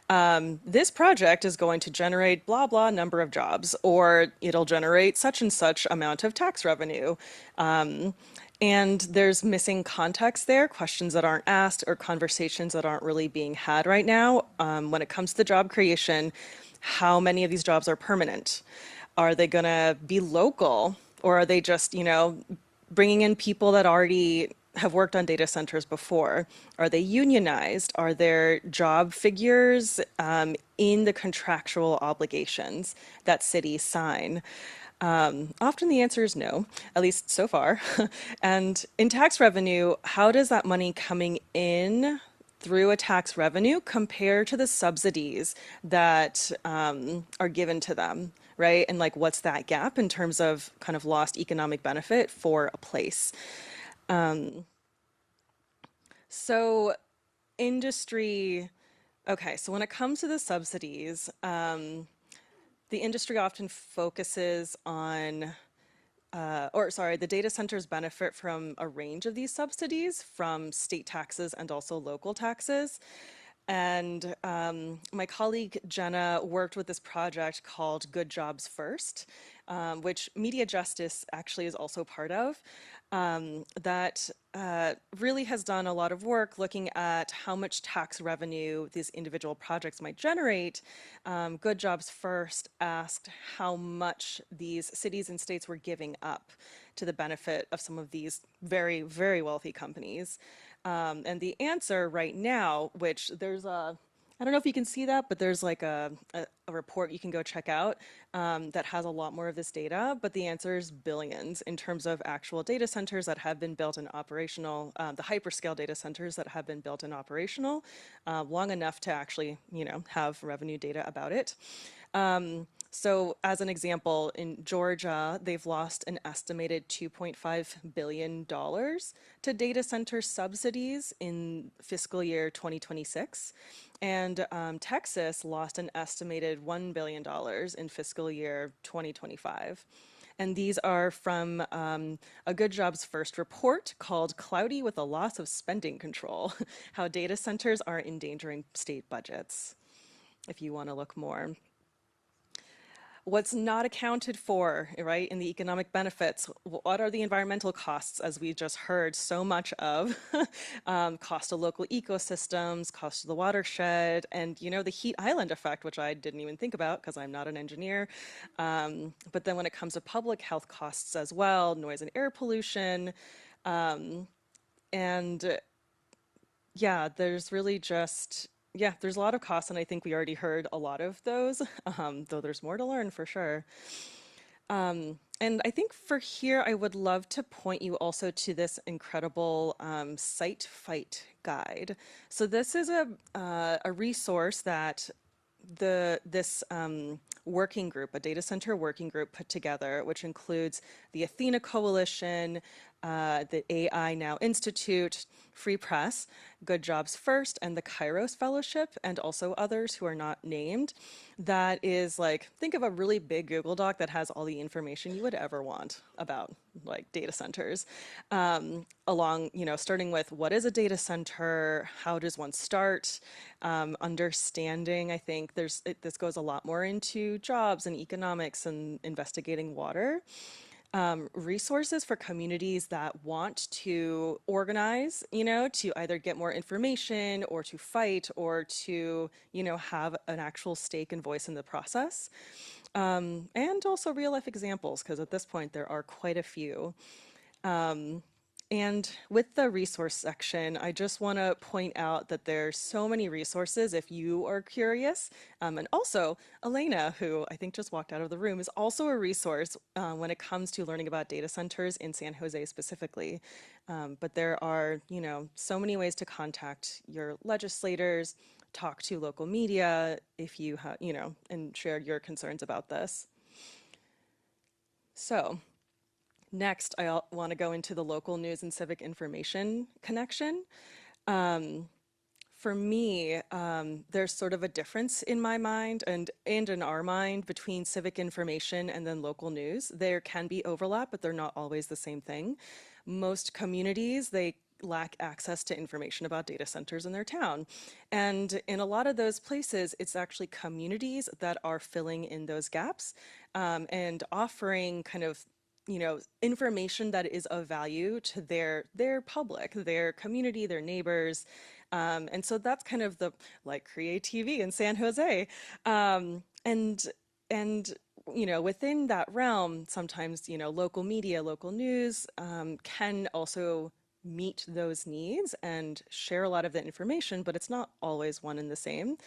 This project is going to generate blah, blah number of jobs, or it'll generate such and such amount of tax revenue. And there's missing context there, questions that aren't asked or conversations that aren't really being had right now. When it comes to job creation, how many of these jobs are permanent? Are they going to be local, or are they just, you know, bringing in people that already have worked on data centers before? Are they unionized? Are there job figures in the contractual obligations that cities sign? Often the answer is no, at least so far. And in tax revenue, how does that money coming in through a tax revenue compare to the subsidies that are given to them, right? And like, what's that gap in terms of kind of lost economic benefit for a place? So industry, okay, so when it comes to the subsidies, the industry often focuses on the data centers benefit from a range of these subsidies from state taxes and also local taxes. And my colleague Jenna worked with this project called Good Jobs First, which Media Justice actually is also part of, that really has done a lot of work looking at how much tax revenue these individual projects might generate. Good Jobs First asked how much these cities and states were giving up to the benefit of some of these very, very wealthy companies. And the answer right now, which there's I don't know if you can see that, but there's like a report you can go check out that has a lot more of this data. But the answer is billions in terms of actual data centers that have been built and operational, the hyperscale data centers that have been built and operational long enough to actually, have revenue data about it. So as an example, in Georgia, they've lost an estimated $2.5 billion to data center subsidies in fiscal year 2026. And Texas lost an estimated $1 billion in fiscal year 2025. And these are from a Good Jobs First report called Cloudy with a Loss of Spending Control, How Data Centers Are Endangering State Budgets, if you want to look more. What's not accounted for, right, in the economic benefits? What are the environmental costs, as we just heard so much of? Cost to local ecosystems, cost to the watershed, and, the heat island effect, which I didn't even think about because I'm not an engineer. But then when it comes to public health costs as well, noise and air pollution, and yeah, there's really just, there's a lot of costs, and I think we already heard a lot of those, though there's more to learn for sure. And I think for here, I would love to point you also to this incredible Site Fight guide. So this is a resource that this working group, a data center working group put together, which includes the Athena Coalition, the AI Now Institute, Free Press, Good Jobs First, and the Kairos Fellowship, and also others who are not named. That is like, think of a really big Google Doc that has all the information you would ever want about like data centers. Along, starting with what is a data center, how does one start, understanding, I think this goes a lot more into jobs and economics and investigating water. Resources for communities that want to organize, to either get more information or to fight or to, have an actual stake and voice in the process. And also real life examples, because at this point there are quite a few. And with the resource section, I just want to point out that there's so many resources if you are curious. And also, Elena, who I think just walked out of the room, is also a resource when it comes to learning about data centers in San Jose specifically. But there are, so many ways to contact your legislators, talk to local media if you have, and share your concerns about this. So, next, I want to go into the local news and civic information connection. For me, there's sort of a difference in my mind and in our mind between civic information and then local news. There can be overlap, but they're not always the same thing. Most communities, they lack access to information about data centers in their town. And in a lot of those places, it's actually communities that are filling in those gaps and offering kind of information that is of value to their public, their community, their neighbors. And so that's kind of the like CreaTV in San Jose. And within that realm, sometimes, local media, local news can also meet those needs and share a lot of the information, but it's not always one and the same.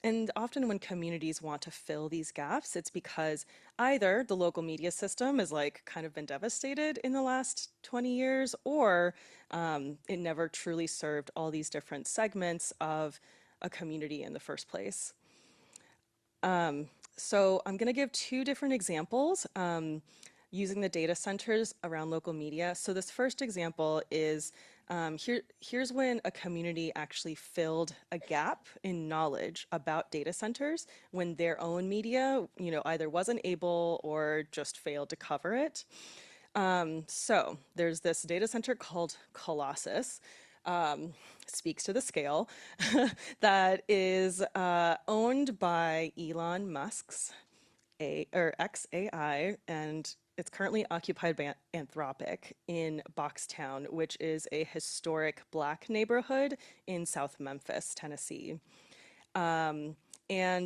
And often when communities want to fill these gaps, it's because either the local media system is like kind of been devastated in the last 20 years, or it never truly served all these different segments of a community in the first place. So I'm going to give two different examples using the data centers around local media. So this first example is Here's when a community actually filled a gap in knowledge about data centers when their own media, either wasn't able or just failed to cover it. So there's this data center called Colossus, speaks to the scale, that is owned by Elon Musk's XAI, and it's currently occupied by Anthropic in Boxtown, which is a historic Black neighborhood in South Memphis, Tennessee. And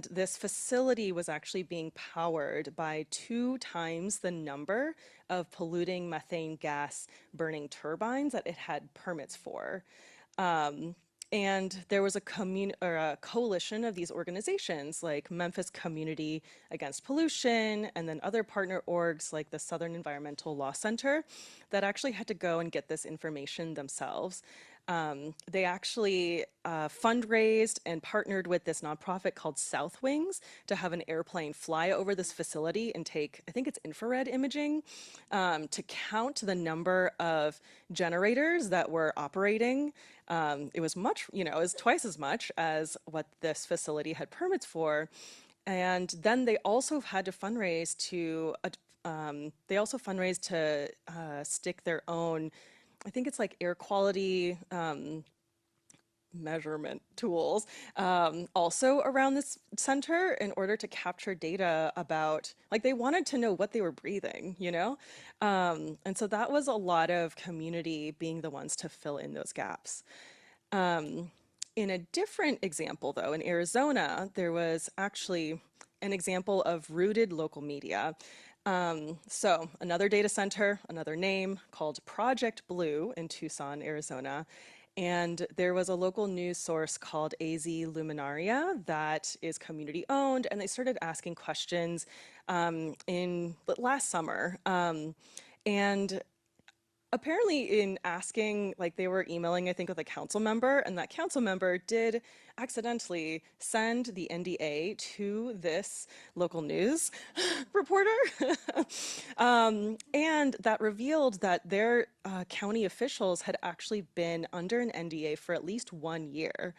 this facility was actually being powered by 2 times the number of polluting methane gas burning turbines that it had permits for. And there was a coalition of these organizations like Memphis Community Against Pollution and then other partner orgs like the Southern Environmental Law Center that actually had to go and get this information themselves. They actually fundraised and partnered with this nonprofit called South Wings to have an airplane fly over this facility and take, I think it's infrared imaging, to count the number of generators that were operating. It was it was twice as much as what this facility had permits for. And then they also had to fundraise to stick their own, I think it's like air quality measurement tools also around this center in order to capture data about, like, they wanted to know what they were breathing, and so that was a lot of community being the ones to fill in those gaps. In a different example, though, in Arizona, there was actually an example of rooted local media. So another data center, another name, called Project Blue in Tucson, Arizona. And there was a local news source called AZ Luminaria that is community owned, and they started asking questions last summer. And apparently in asking, like, they were emailing, I think, with a council member, and that council member did accidentally send the NDA to this local news reporter. And that revealed that their county officials had actually been under an NDA for at least 1 year.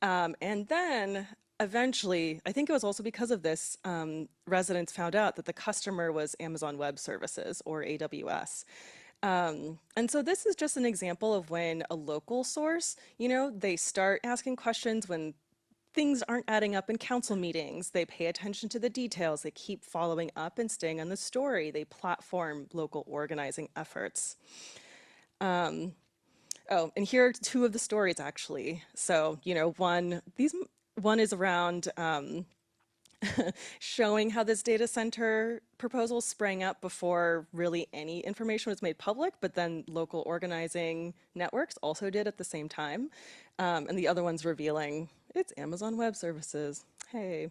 And then eventually, I think it was also because of this, residents found out that the customer was Amazon Web Services, or AWS. And so this is just an example of when a local source, they start asking questions when things aren't adding up in council meetings. They pay attention to the details. They keep following up and staying on the story. They platform local organizing efforts. Oh, and here are 2 of the stories, actually. So, one is around showing how this data center proposal sprang up before really any information was made public, but then local organizing networks also did at the same time. And the other one's revealing it's Amazon Web Services. Hey.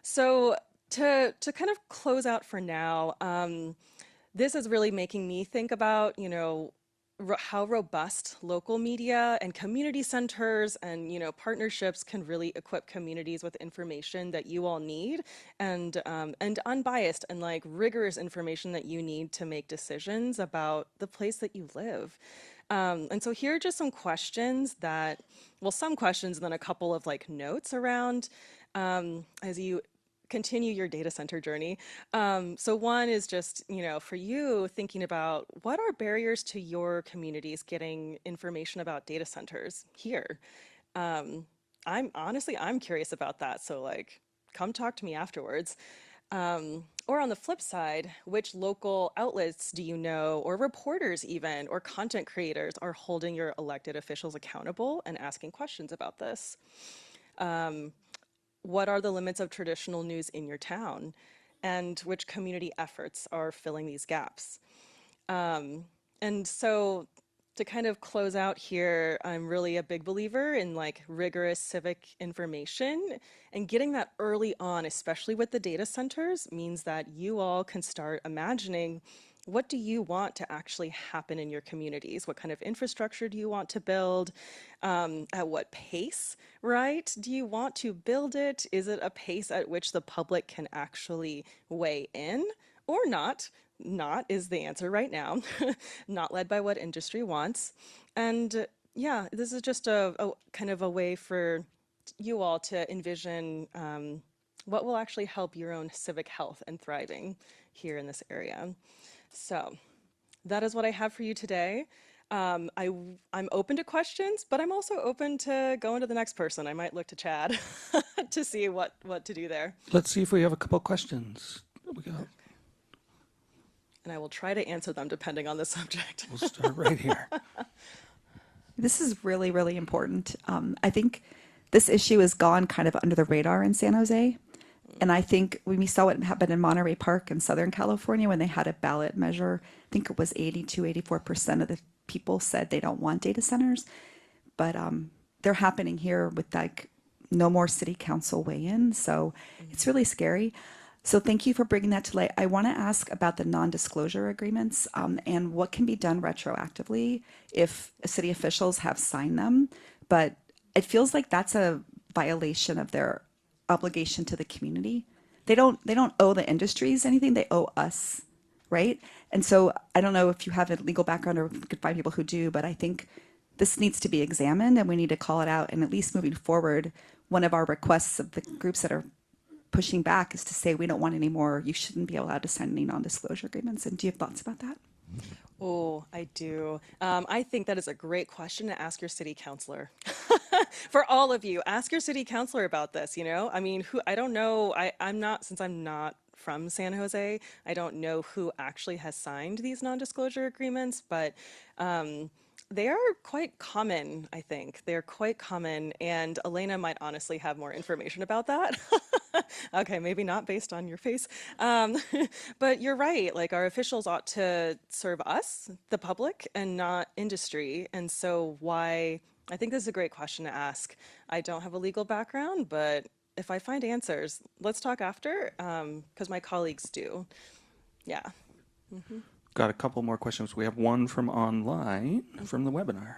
So to kind of close out for now, this is really making me think about, how robust local media and community centers and partnerships can really equip communities with information that you all need, and unbiased and like rigorous information that you need to make decisions about the place that you live. And so here are just some questions some questions and then a couple of like notes around as you continue your data center journey. So one is just, for you thinking about what are barriers to your communities getting information about data centers here. I'm curious about that. So like, come talk to me afterwards. Or on the flip side, which local outlets do you know, or reporters even, or content creators are holding your elected officials accountable and asking questions about this? What are the limits of traditional news in your town, and which community efforts are filling these gaps? And so to kind of close out here, I'm really a big believer in like rigorous civic information, and getting that early on, especially with the data centers, means that you all can start imagining, what do you want to actually happen in your communities? What kind of infrastructure do you want to build? At what pace, right? Do you want to build it? Is it a pace at which the public can actually weigh in or not? not is the answer right now, not led by what industry wants. And yeah, this is just a kind of a way for you all to envision what will actually help your own civic health and thriving here in this area. So that is what I have for you today. I'm open to questions, but I'm also open to going to the next person. I might look to Chad to see what to do there. Let's see if we have a couple questions. We got. And I will try to answer them depending on the subject. We'll start right here. This is really, really important. I think this issue has gone kind of under the radar in San Jose. And I think when we saw what happened in Monterey Park in Southern California when they had a ballot measure, I think it was 84% of the people said they don't want data centers. But they're happening here with like no more city council weigh-in. So it's really scary. So thank you for bringing that to light. I want to ask about the non-disclosure agreements and what can be done retroactively if city officials have signed them. But it feels like that's a violation of their obligation to the community. They don't owe the industries anything. They owe us, right? And so I don't know if you have a legal background or could find people who do, but I think this needs to be examined and we need to call it out. And at least moving forward, one of our requests of the groups that are pushing back is to say we don't want any more. You shouldn't be allowed to sign any non-disclosure agreements. And do you have thoughts about that? Oh, I do. I think that is a great question to ask your city councilor. For all of you, ask your city councilor about this. I mean, I don't know. Since I'm not from San Jose, I don't know who actually has signed these non-disclosure agreements, but they are quite common, I think. They're quite common, and Elena might honestly have more information about that. Okay, maybe not based on your face. But you're right, like our officials ought to serve us, the public, and not industry. And so I think this is a great question to ask. I don't have a legal background, but if I find answers, let's talk after, because my colleagues do. Yeah. Mm-hmm. Got a couple more questions. We have one from online, from the webinar.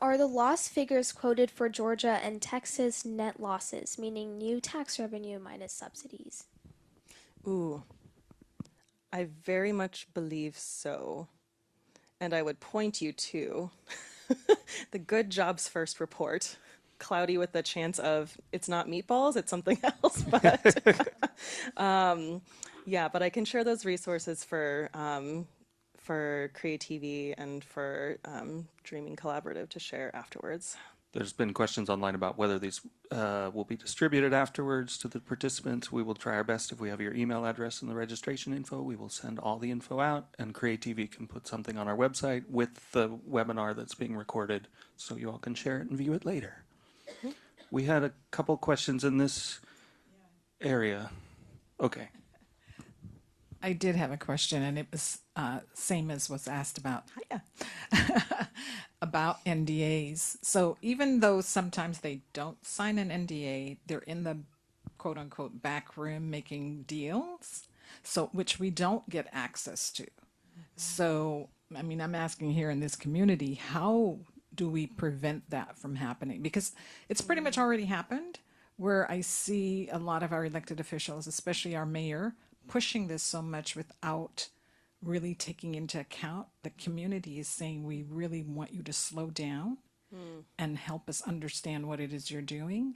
Are the loss figures quoted for Georgia and Texas net losses, meaning new tax revenue minus subsidies? Ooh, I very much believe so. And I would point you to the Good Jobs First report, cloudy with the chance of it's not meatballs, it's something else. But yeah, but I can share those resources for CreaTV and for Dreaming Collaborative to share afterwards. There's been questions online about whether these will be distributed afterwards to the participants. We will try our best. If we have your email address in the registration info, we will send all the info out, and CreaTV can put something on our website with the webinar that's being recorded so you all can share it and view it later. Mm-hmm. We had a couple questions in this area. Okay. I did have a question, and it was same as was asked about about NDAs. So even though sometimes they don't sign an NDA, they're in the quote unquote back room making deals, so which we don't get access to. So I mean, I'm asking here in this community, how do we prevent that from happening? Because it's pretty much already happened, where I see a lot of our elected officials, especially our mayor, pushing this so much without really taking into account the community is saying we really want you to slow down and help us understand what it is you're doing,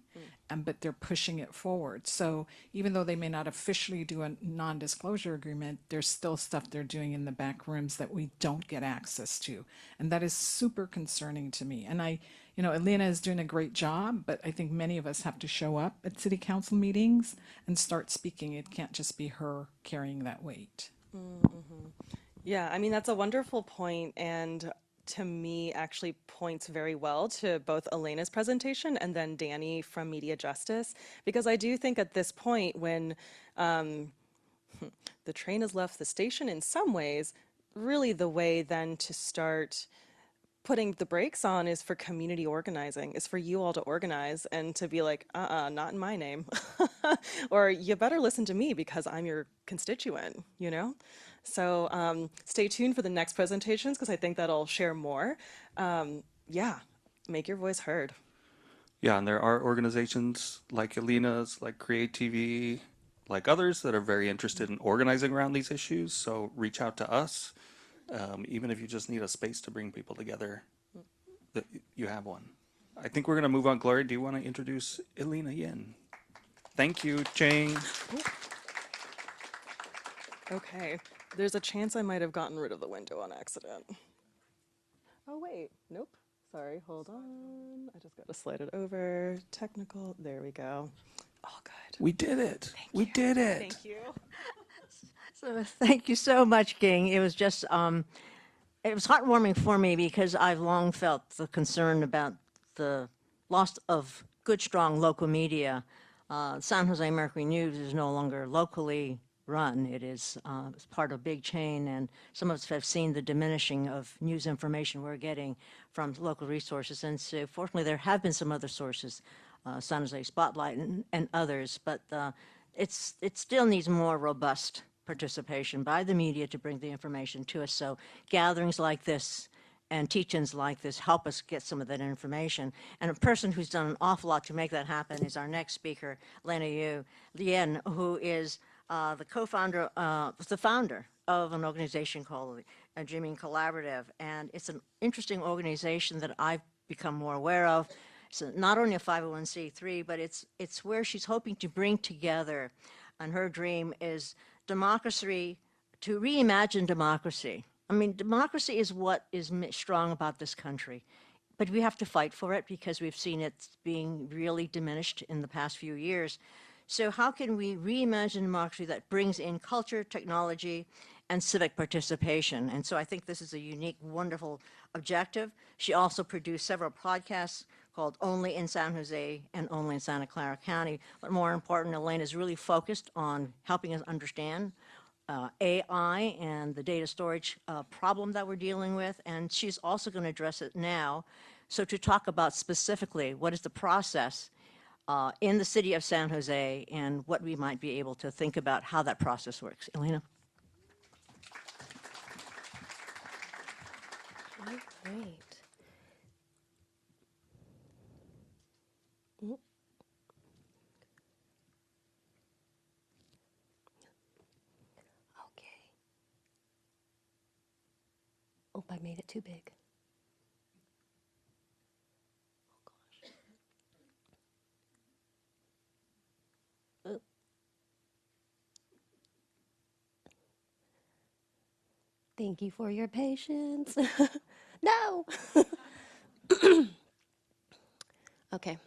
but they're pushing it forward. So even though they may not officially do a non-disclosure agreement, there's still stuff they're doing in the back rooms that we don't get access to, and that is super concerning to me. And Elena is doing a great job, but I think many of us have to show up at city council meetings and start speaking. It can't just be her carrying that weight. Mm-hmm. Yeah, I mean, that's a wonderful point, and to me actually points very well to both Elena's presentation and then Danny from Media Justice, because I do think at this point when the train has left the station in some ways, really the way then to start putting the brakes on is for community organizing, is for you all to organize and to be like, not in my name. Or you better listen to me because I'm your constituent, So stay tuned for the next presentations because I think that'll share more. Yeah, make your voice heard. Yeah, and there are organizations like Elena's, like CreaTV, like others that are very interested in organizing around these issues. So reach out to us, even if you just need a space to bring people together. That you have one. I think we're going to move on. Gloria, do you want to introduce Elena Yin? Thank you, Chang. Okay, there's a chance I might have gotten rid of the window on accident. Oh wait, nope. Sorry, hold on. I just got to slide it over. Technical, there we go. All good. We did it. We did it. Thank you. So thank you so much, King. It was just, it was heartwarming for me because I've long felt the concern about the loss of good, strong local media. San Jose Mercury News is no longer locally run. It is it's part of a big chain, and some of us have seen the diminishing of news information we're getting from local resources. And so, fortunately, there have been some other sources, San Jose Spotlight and others, but it still needs more robust participation by the media to bring the information to us. So gatherings like this and teach-ins like this help us get some of that information. And a person who's done an awful lot to make that happen is our next speaker, Lena Yen, who is the founder of an organization called the Dreaming Collaborative. And it's an interesting organization that I've become more aware of. It's not only a 501c3, but it's where she's hoping to bring together, and her dream is democracy, to reimagine democracy. I mean, democracy is what is strong about this country, but we have to fight for it because we've seen it being really diminished in the past few years. So how can we reimagine democracy that brings in culture, technology, and civic participation? And so I think this is a unique, wonderful objective. She also produced several podcasts called Only in San Jose and Only in Santa Clara County. But more important, Elena is really focused on helping us understand AI and the data storage problem that we're dealing with. And she's also going to address it now. So to talk about specifically what is the process in the city of San Jose and what we might be able to think about how that process works. Elena? Great. Okay. Oh, I made it too big. Oh, gosh. Oh. Thank you for your patience. No! Okay.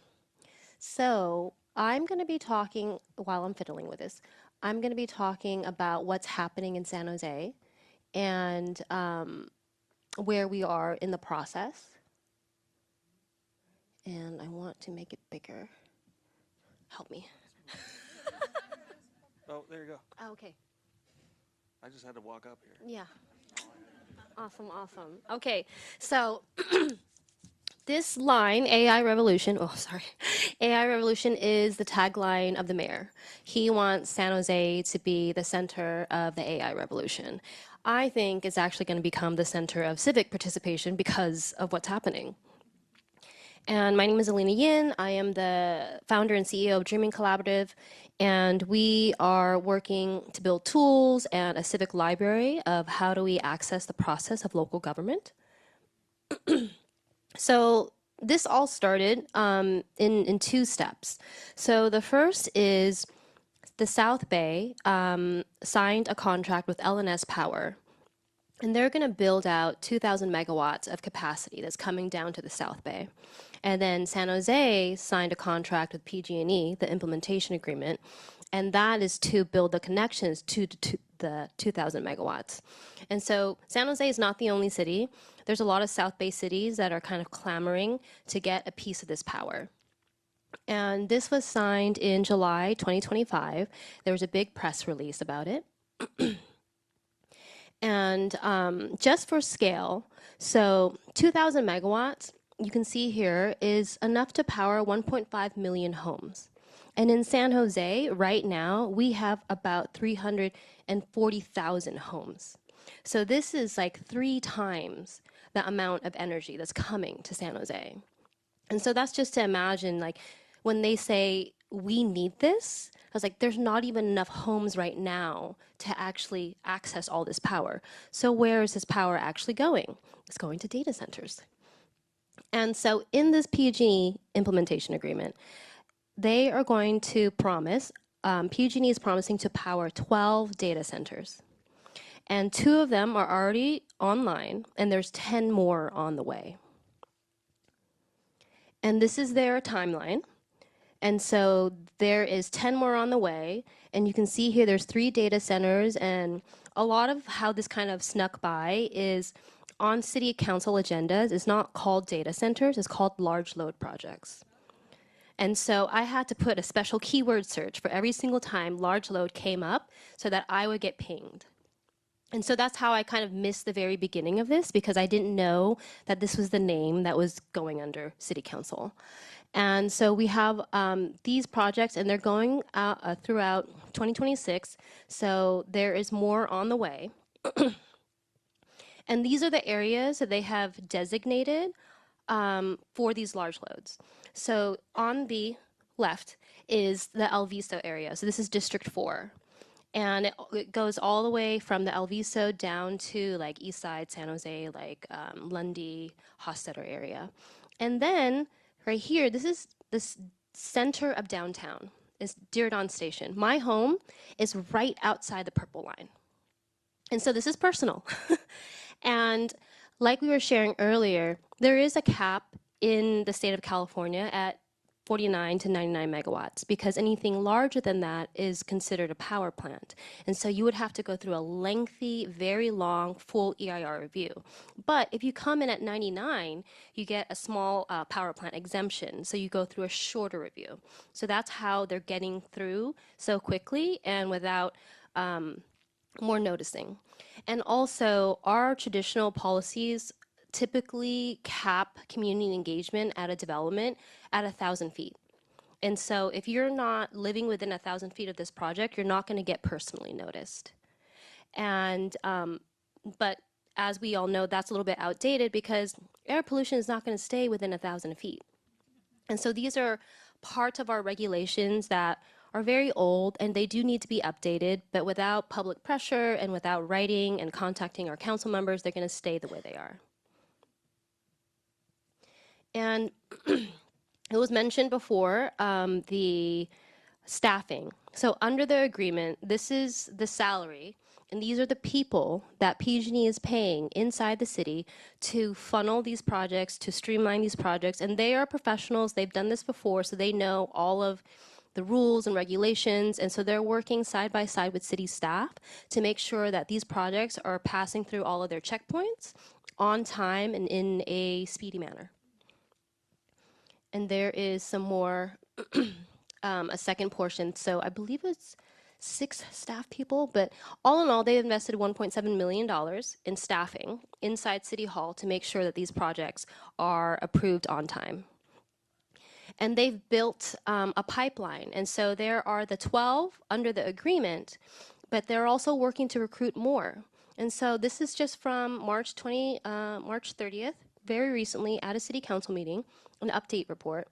So I'm going to be talking, while I'm fiddling with this, I'm going to be talking about what's happening in San Jose and where we are in the process. And I want to make it bigger. Help me. Oh, there you go. Oh, okay. I just had to walk up here. Yeah. Awesome, awesome. Okay, so this line, AI Revolution, AI Revolution is the tagline of the mayor. He wants San Jose to be the center of the AI revolution. I think it's actually going to become the center of civic participation because of what's happening. And my name is Elena Yin. I am the founder and CEO of Dreaming Collaborative, and we are working to build tools and a civic library of how do we access the process of local government. So this all started in two steps. So the first is the South Bay signed a contract with LNS Power, and they're going to build out 2,000 megawatts of capacity that's coming down to the South Bay. And then San Jose signed a contract with PG&E, the implementation agreement, and that is to build the connections to the 2,000 megawatts. And so San Jose is not the only city. There's a lot of South Bay cities that are kind of clamoring to get a piece of this power. And this was signed in July 2025. There was a big press release about it. And just for scale, so 2,000 megawatts, you can see here, is enough to power 1.5 million homes. And in San Jose, right now, we have about 340,000 homes. So this is like 3 times the amount of energy that's coming to San Jose. And so that's just to imagine, like, when they say we need this. I was like, there's not even enough homes right now to actually access all this power. So where is this power actually going? It's going to data centers. And so in this PG&E implementation agreement, they are going to promise, PG&E is promising to power 12 data centers. And 2 of them are already online, and there's 10 more on the way. And this is their timeline. And so there is 10 more on the way. And you can see here there's 3 data centers. And a lot of how this kind of snuck by is on city council agendas. It's not called data centers, it's called large load projects. And so I had to put a special keyword search for every single time large load came up so that I would get pinged. And so that's how I kind of missed the very beginning of this, because I didn't know that this was the name that was going under city council. And so we have these projects, and they're going throughout 2026. So there is more on the way. And these are the areas that they have designated for these large loads. So on the left is the El Viso area. So this is District 4. And it goes all the way from the El Viso down to like East Side, San Jose, like Lundy, Hostetler area. And then right here, this is this center of downtown, is Diridon Station. My home is right outside the purple line. And so this is personal. And like we were sharing earlier, there is a cap in the state of California at 49 to 99 megawatts, because anything larger than that is considered a power plant. And so you would have to go through a lengthy, very long, full EIR review. But if you come in at 99, you get a small power plant exemption. So you go through a shorter review. So that's how they're getting through so quickly and without more noticing. And also, our traditional policies typically cap community engagement at a development at 1,000 feet. And so if you're not living within 1,000 feet of this project, you're not going to get personally noticed. And, but as we all know, that's a little bit outdated, because air pollution is not going to stay within 1,000 feet. And so these are parts of our regulations that are very old, and they do need to be updated, but without public pressure and without writing and contacting our council members, they're going to stay the way they are. And it was mentioned before, the staffing. So under the agreement, this is the salary, and these are the people that PG&E is paying inside the city to funnel these projects, to streamline these projects. And they are professionals. They've done this before, so they know all of the rules and regulations. And so they're working side by side with city staff to make sure that these projects are passing through all of their checkpoints on time and in a speedy manner. And there is some more, a second portion. So I believe it's 6 staff people, but all in all, they invested $1.7 million in staffing inside City Hall to make sure that these projects are approved on time. And they've built a pipeline. And so there are the 12 under the agreement, but they're also working to recruit more. And so this is just from March 30th, very recently at a city council meeting, an update report.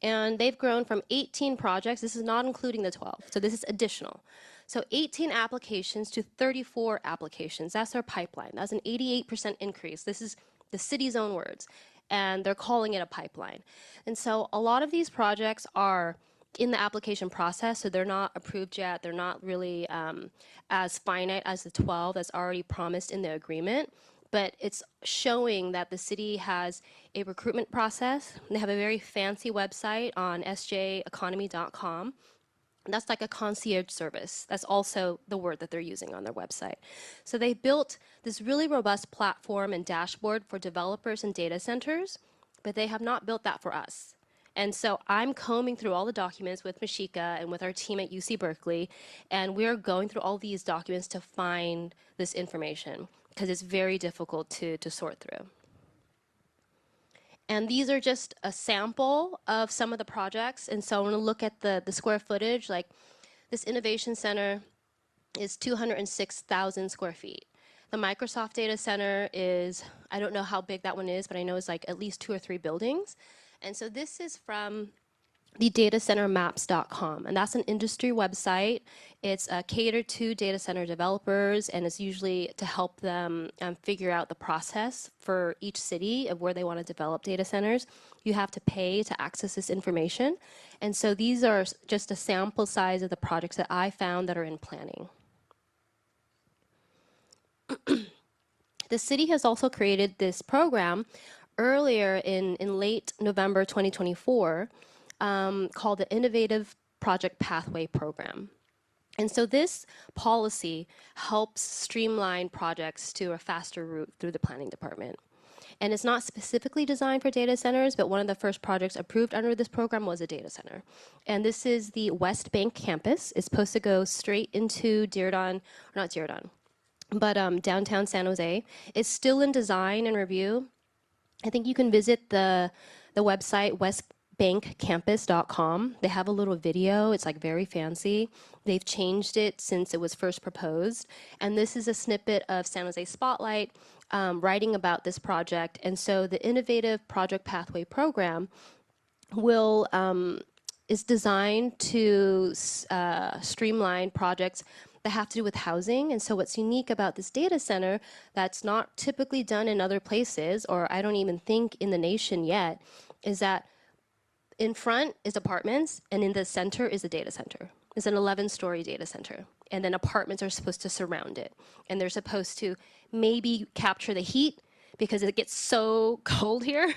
And they've grown from 18 projects, this is not including the 12, so this is additional. So 18 applications to 34 applications, that's their pipeline. That's an 88% increase. This is the city's own words, and they're calling it a pipeline. And so a lot of these projects are in the application process, so they're not approved yet. They're not really as finite as the 12 that's already promised in the agreement. But it's showing that the city has a recruitment process. They have a very fancy website on sjeconomy.com. That's like a concierge service. That's also the word that they're using on their website. So they built this really robust platform and dashboard for developers and data centers, but they have not built that for us. And so I'm combing through all the documents with Masheika and with our team at UC Berkeley, and we're going through all these documents to find this information, because it's very difficult to sort through. And these are just a sample of some of the projects. And so I want to look at the square footage. Like this innovation center is 206,000 square feet. The Microsoft data center is, I don't know how big that one is, but I know it's like at least 2 or 3 buildings. And so this is from the datacentermaps.com, and that's an industry website. It's catered to data center developers, and it's usually to help them figure out the process for each city of where they want to develop data centers. You have to pay to access this information, and so these are just a sample size of the projects that I found that are in planning. The city has also created this program earlier in late November 2024 called the Innovative Project Pathway Program. And so this policy helps streamline projects to a faster route through the planning department. And it's not specifically designed for data centers, but one of the first projects approved under this program was a data center. And this is the West Bank campus. It's supposed to go straight into downtown San Jose. It's still in design and review. I think you can visit the website westbankcampus.com. They have a little video. It's like very fancy. They've changed it since it was first proposed. And this is a snippet of San Jose Spotlight writing about this project. And so the Innovative Project Pathway Program is designed to streamline projects that have to do with housing. And so what's unique about this data center that's not typically done in other places, or I don't even think in the nation yet, is that in front is apartments, and in the center is a data center. It's an 11-story data center. And then apartments are supposed to surround it. And they're supposed to maybe capture the heat because it gets so cold here.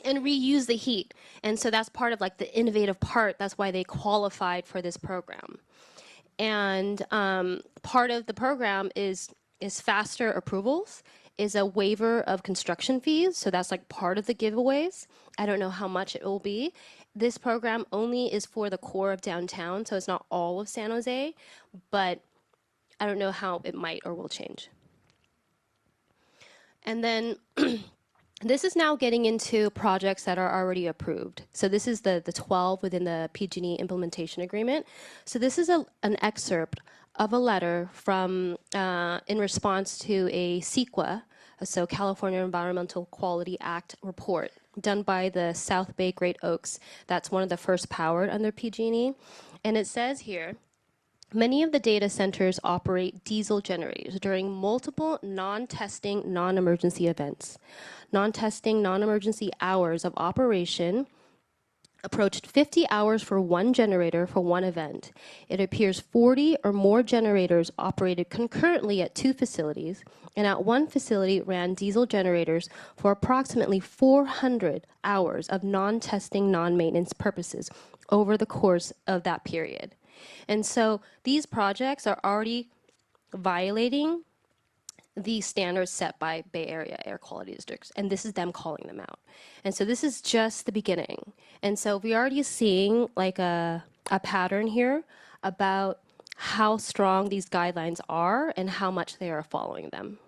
And reuse the heat. And so that's part of like the innovative part. That's why they qualified for this program. And part of the program is faster approvals, is a waiver of construction fees. So that's like part of the giveaways. I don't know how much it will be. This program only is for the core of downtown, so it's not all of San Jose, but I don't know how it might or will change. And then this is now getting into projects that are already approved. So this is the 12 within the PG&E implementation agreement. So this is an excerpt of a letter from in response to a CEQA, so California Environmental Quality Act report done by the South Bay Great Oaks. That's one of the first powered under PG&E. And it says here, many of the data centers operate diesel generators during multiple non-testing, non-emergency events. Non-testing, non-emergency hours of operation approached 50 hours for one generator for one event. It appears 40 or more generators operated concurrently at two facilities, and at one facility ran diesel generators for approximately 400 hours of non-testing, non-maintenance purposes over the course of that period. And so these projects are already violating the standards set by Bay Area air quality districts, and this is them calling them out. And so this is just the beginning. And so we're already seeing like a pattern here about how strong these guidelines are and how much they are following them.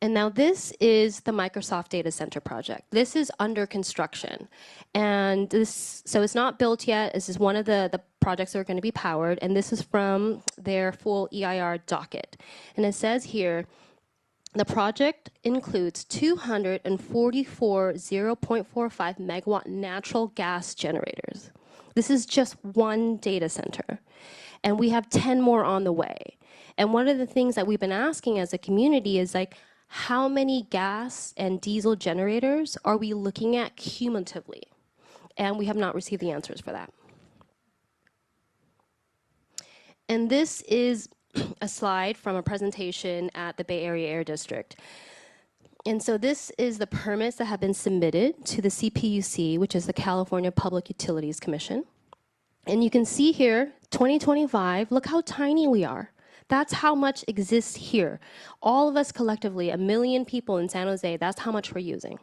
And now this is the Microsoft Data Center project. This is under construction. And so it's not built yet. This is one of the projects that are going to be powered. And this is from their full EIR docket. And it says here, the project includes 244 0.45 megawatt natural gas generators. This is just one data center. And we have 10 more on the way. And one of the things that we've been asking as a community is like, how many gas and diesel generators are we looking at cumulatively? And we have not received the answers for that. And this is a slide from a presentation at the Bay Area Air District. And so this is the permits that have been submitted to the CPUC, which is the California Public Utilities Commission. And you can see here, 2025, look how tiny we are. That's how much exists here. All of us collectively, 1 million people in San Jose, that's how much we're using.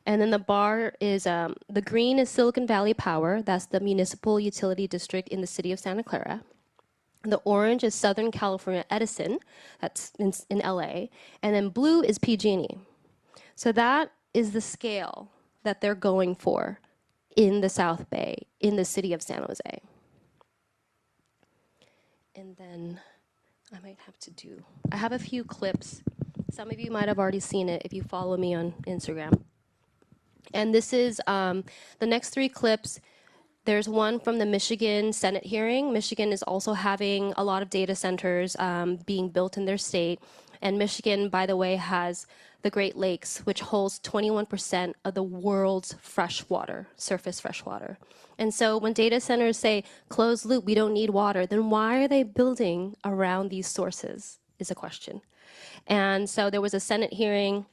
And then the bar is, the green is Silicon Valley Power. That's the municipal utility district in the city of Santa Clara. The orange is Southern California Edison. That's in LA. And then blue is PG&E. So that is the scale that they're going for in the South Bay, in the city of San Jose. And then I might have to I have a few clips. Some of you might have already seen it if you follow me on Instagram. And this is the next three clips. There's one from the Michigan Senate hearing. Michigan is also having a lot of data centers being built in their state. And Michigan, by the way, has the Great Lakes, which holds 21% of the world's fresh water, surface fresh water. And so when data centers say closed loop, we don't need water, then why are they building around these sources is a question. And so there was a Senate hearing,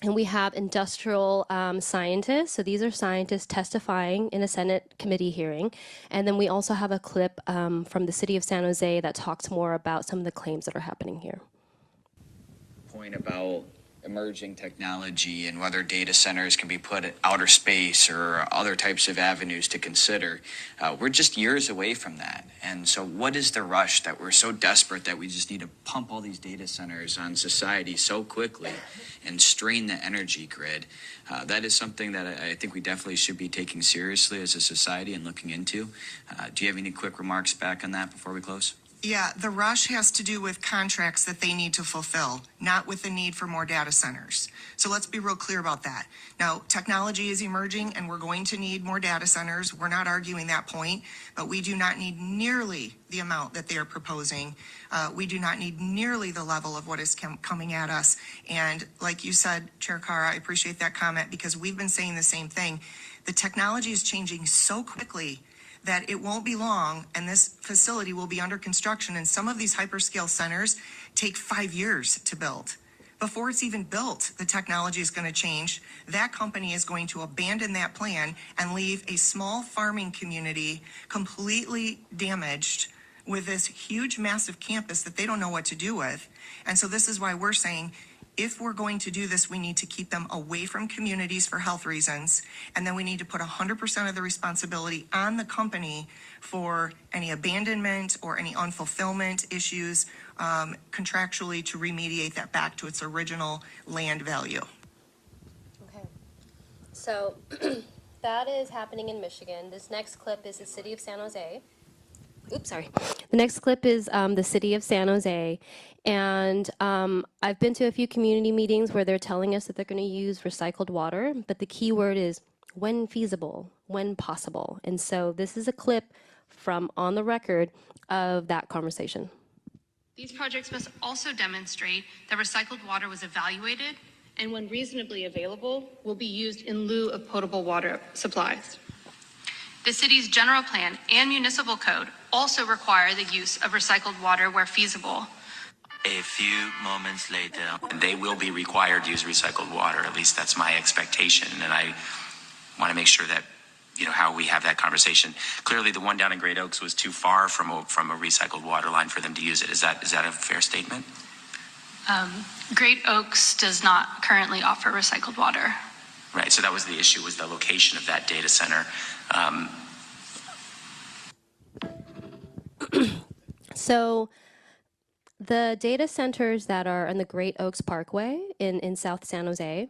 and we have industrial scientists. So these are scientists testifying in a Senate committee hearing. And then we also have a clip from the city of San Jose that talks more about some of the claims that are happening here. Point about emerging technology and whether data centers can be put at outer space or other types of avenues to consider. We're just years away from that. And so what is the rush that we're so desperate that we just need to pump all these data centers on society so quickly and strain the energy grid? That is something that I think we definitely should be taking seriously as a society and looking into. Do you have any quick remarks back on that before we close? Yeah, the rush has to do with contracts that they need to fulfill, not with the need for more data centers. So let's be real clear about that. Now, technology is emerging and we're going to need more data centers. We're not arguing that point, but we do not need nearly the amount that they are proposing. We do not need nearly the level of what is coming at us. And like you said, Chair Carr, I appreciate that comment because we've been saying the same thing. The technology is changing so quickly that it won't be long and this facility will be under construction, and some of these hyperscale centers take 5 years to build. Before it's even built, the technology is going to change. That company is going to abandon that plan and leave a small farming community completely damaged with this huge, massive campus that they don't know what to do with. And so this is why we're saying, if we're going to do this, we need to keep them away from communities for health reasons, and then we need to put 100% of the responsibility on the company for any abandonment or any unfulfillment issues contractually to remediate that back to its original land value. Okay. So that is happening in Michigan. This next clip is the city of San Jose. Oops, sorry. The next clip is the city of San Jose. And I've been to a few community meetings where they're telling us that they're going to use recycled water, but the key word is when feasible, when possible. And so this is a clip from on the record of that conversation. These projects must also demonstrate that recycled water was evaluated and when reasonably available will be used in lieu of potable water supplies. The city's general plan and municipal code also require the use of recycled water where feasible. A few moments later, they will be required to use recycled water. At least that's my expectation. And I want to make sure that, you know, how we have that conversation. Clearly, the one down in Great Oaks was too far from a recycled water line for them to use it. Is that a fair statement? Great Oaks does not currently offer recycled water. Right. So that was the issue, was the location of that data center. So the data centers that are in the Great Oaks Parkway in South San Jose,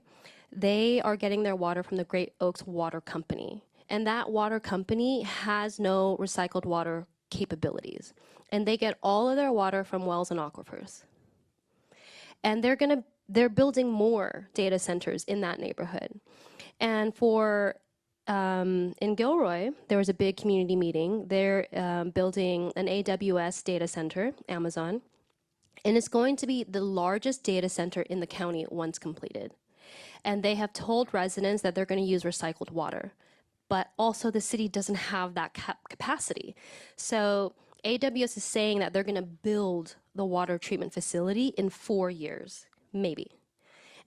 they are getting their water from the Great Oaks Water Company. And that water company has no recycled water capabilities. And they get all of their water from wells and aquifers. And they're building more data centers in that neighborhood. And for in Gilroy, there was a big community meeting. They're building an AWS data center, Amazon, and it's going to be the largest data center in the county once completed. And they have told residents that they're going to use recycled water, but also the city doesn't have that capacity. So AWS is saying that they're going to build the water treatment facility in 4 years, maybe.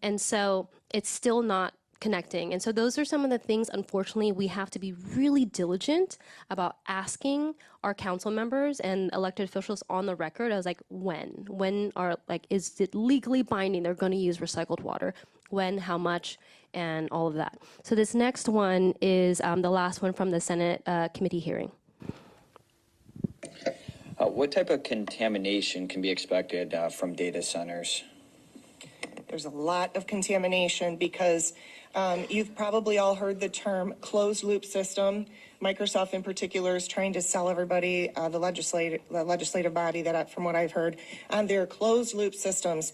And so it's still not connecting. And so those are some of the things, unfortunately, we have to be really diligent about asking our council members and elected officials on the record. I was like, when are, like, is it legally binding they're going to use recycled water? When, how much, and all of that. So this next one is the last one from the Senate committee hearing. What type of contamination can be expected from data centers? There's a lot of contamination because you've probably all heard the term closed loop system. Microsoft in particular is trying to sell everybody, the legislative body, that from what I've heard, on their closed loop systems.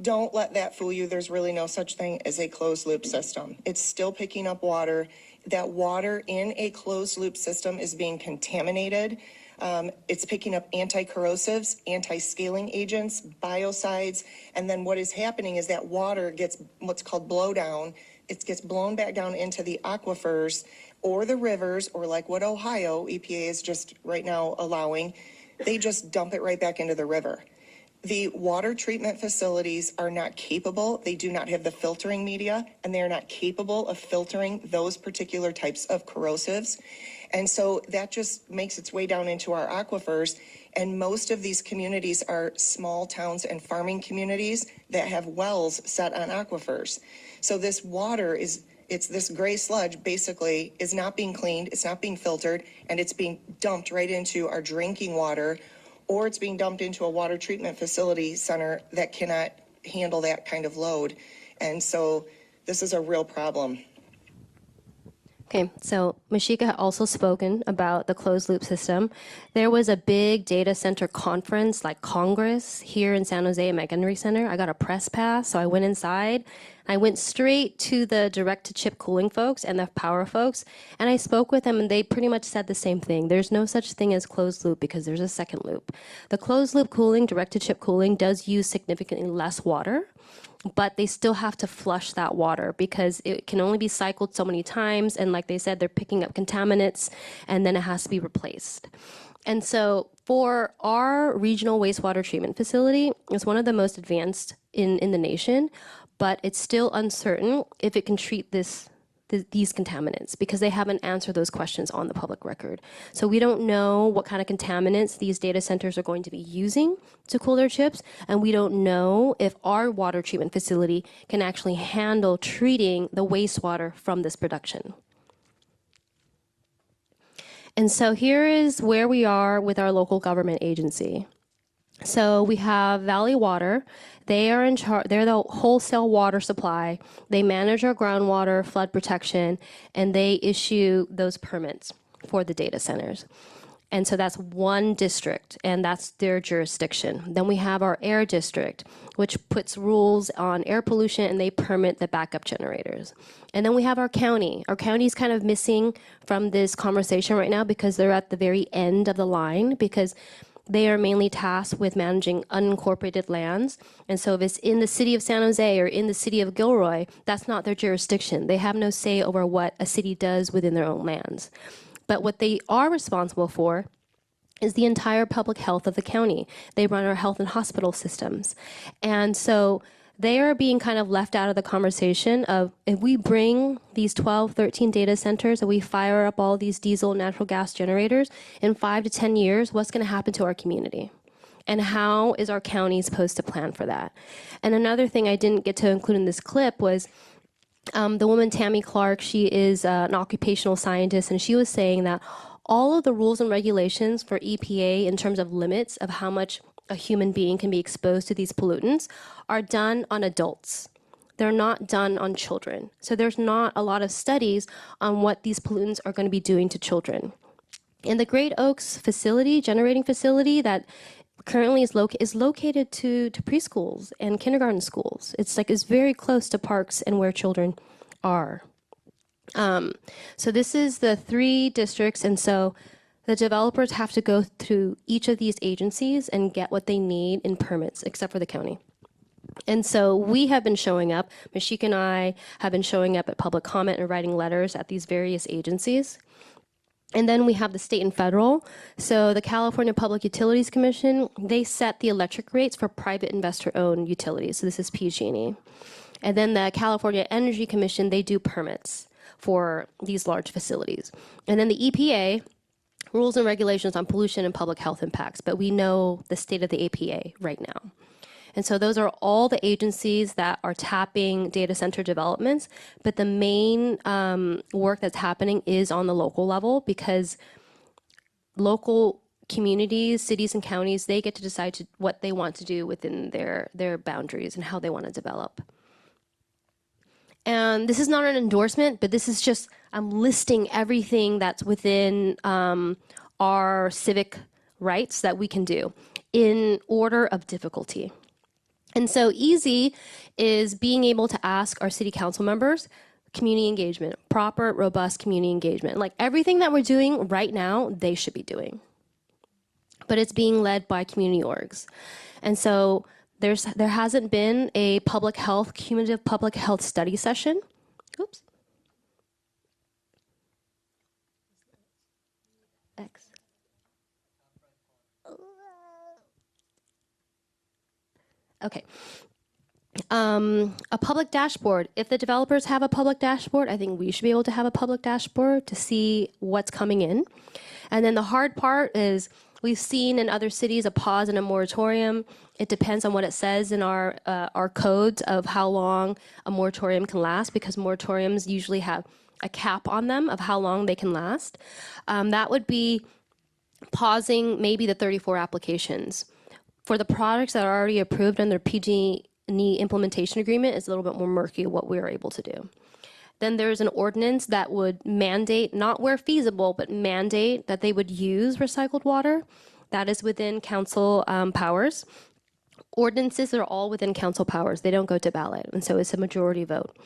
don't let that fool you. There's really no such thing as a closed loop system. It's still picking up water. That water in a closed loop system is being contaminated. It's picking up anti-corrosives, anti-scaling agents, biocides, and then what is happening is that water gets what's called blowdown. It gets blown back down into the aquifers or the rivers, or like what Ohio EPA is just right now allowing, they just dump it right back into the river. The water treatment facilities are not capable. They do not have the filtering media, and they are not capable of filtering those particular types of corrosives. And so that just makes its way down into our aquifers. And most of these communities are small towns and farming communities that have wells set on aquifers. So this water it's this gray sludge basically is not being cleaned, it's not being filtered, and it's being dumped right into our drinking water, or it's being dumped into a water treatment facility center that cannot handle that kind of load. And so this is a real problem. Okay, so Masheika had also spoken about the closed loop system. There was a big data center conference, like Congress, here in San Jose at Montgomery Center. I got a press pass, so I went inside. I went straight to the direct-to-chip cooling folks and the power folks, and I spoke with them, and they pretty much said the same thing. There's no such thing as closed loop because there's a second loop. The closed loop cooling, direct-to-chip cooling, does use significantly less water, but they still have to flush that water because it can only be cycled so many times. And like they said, they're picking up contaminants and then it has to be replaced. And so for our regional wastewater treatment facility, it's one of the most advanced in the nation, but it's still uncertain if it can treat these contaminants because they haven't answered those questions on the public record. So we don't know what kind of contaminants these data centers are going to be using to cool their chips, and we don't know if our water treatment facility can actually handle treating the wastewater from this production. And so here is where we are with our local government agency. So we have Valley Water. They are in charge. They're the wholesale water supply. They manage our groundwater, flood protection, and they issue those permits for the data centers. And so that's one district, and that's their jurisdiction. Then we have our air district, which puts rules on air pollution, and they permit the backup generators. And then we have our county. Our county is kind of missing from this conversation right now because they're at the very end of the line because they are mainly tasked with managing unincorporated lands. And so if it's in the city of San Jose or in the city of Gilroy, that's not their jurisdiction. They have no say over what a city does within their own lands. But what they are responsible for is the entire public health of the county. They run our health and hospital systems. And so they are being kind of left out of the conversation of if we bring these 12, 13 data centers and we fire up all these diesel and natural gas generators, in 5 to 10 years, what's going to happen to our community? And how is our county supposed to plan for that? And another thing I didn't get to include in this clip was the woman, Tammy Clark, she is an occupational scientist, and she was saying that all of the rules and regulations for EPA in terms of limits of how much a human being can be exposed to these pollutants are done on adults. They're not done on children. So there's not a lot of studies on what these pollutants are going to be doing to children. In the Great Oaks facility, generating facility that currently is located to preschools and kindergarten schools. It's very close to parks and where children are. So this is the 3 districts, and so the developers have to go through each of these agencies and get what they need in permits, except for the county. And so we have been showing up, Masheika and I have been showing up at public comment and writing letters at these various agencies. And then we have the state and federal. So the California Public Utilities Commission, they set the electric rates for private investor-owned utilities. So this is PG&E. And then the California Energy Commission, they do permits for these large facilities. And then the EPA, rules and regulations on pollution and public health impacts, but we know the state of the EPA right now. And so those are all the agencies that are tapping data center developments, but the main work that's happening is on the local level because local communities, cities and counties, they get to decide what they want to do within their boundaries and how they want to develop. And this is not an endorsement, but this is just, I'm listing everything that's within our civic rights that we can do in order of difficulty. And so easy is being able to ask our city council members, community engagement, proper, robust community engagement. Like everything that we're doing right now, they should be doing. But it's being led by community orgs. And so there hasn't been a cumulative public health study session. Oops. X. Okay. A public dashboard. If the developers have a public dashboard, I think we should be able to have a public dashboard to see what's coming in. And then the hard part is we've seen in other cities a pause and a moratorium. It depends on what it says in our codes of how long a moratorium can last, because moratoriums usually have a cap on them of how long they can last. That would be pausing maybe the 34 applications. For the products that are already approved under PG&E implementation agreement, it's a little bit more murky what we are able to do. Then there's an ordinance that would mandate, not where feasible, but mandate that they would use recycled water. That is within council powers. Ordinances are all within council powers. They don't go to ballot, and so it's a majority vote.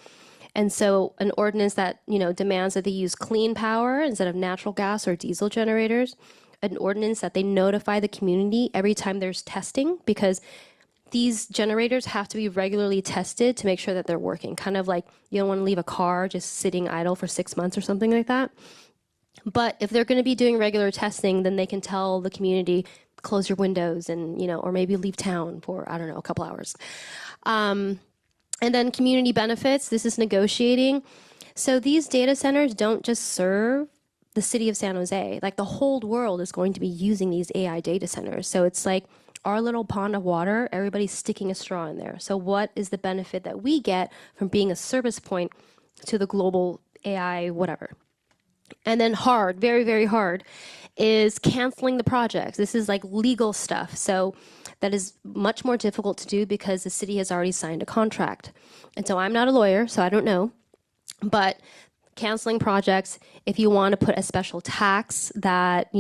And so an ordinance that, demands that they use clean power instead of natural gas or diesel generators. An ordinance that they notify the community every time there's testing, because these generators have to be regularly tested to make sure that they're working. Kind of like you don't want to leave a car just sitting idle for 6 months or something like that. But if they're going to be doing regular testing, then they can tell the community, close your windows and, or maybe leave town for, I don't know, a couple hours. And then community benefits, this is negotiating. So these data centers don't just serve the city of San Jose. Like the whole world is going to be using these AI data centers. So it's like our little pond of water, everybody's sticking a straw in there. So what is the benefit that we get from being a service point to the global AI whatever? And then hard, very, very hard, is canceling the projects. This is like legal stuff. So that is much more difficult to do because the city has already signed a contract. And so I'm not a lawyer, so I don't know. But canceling projects, if you want to put a special tax that,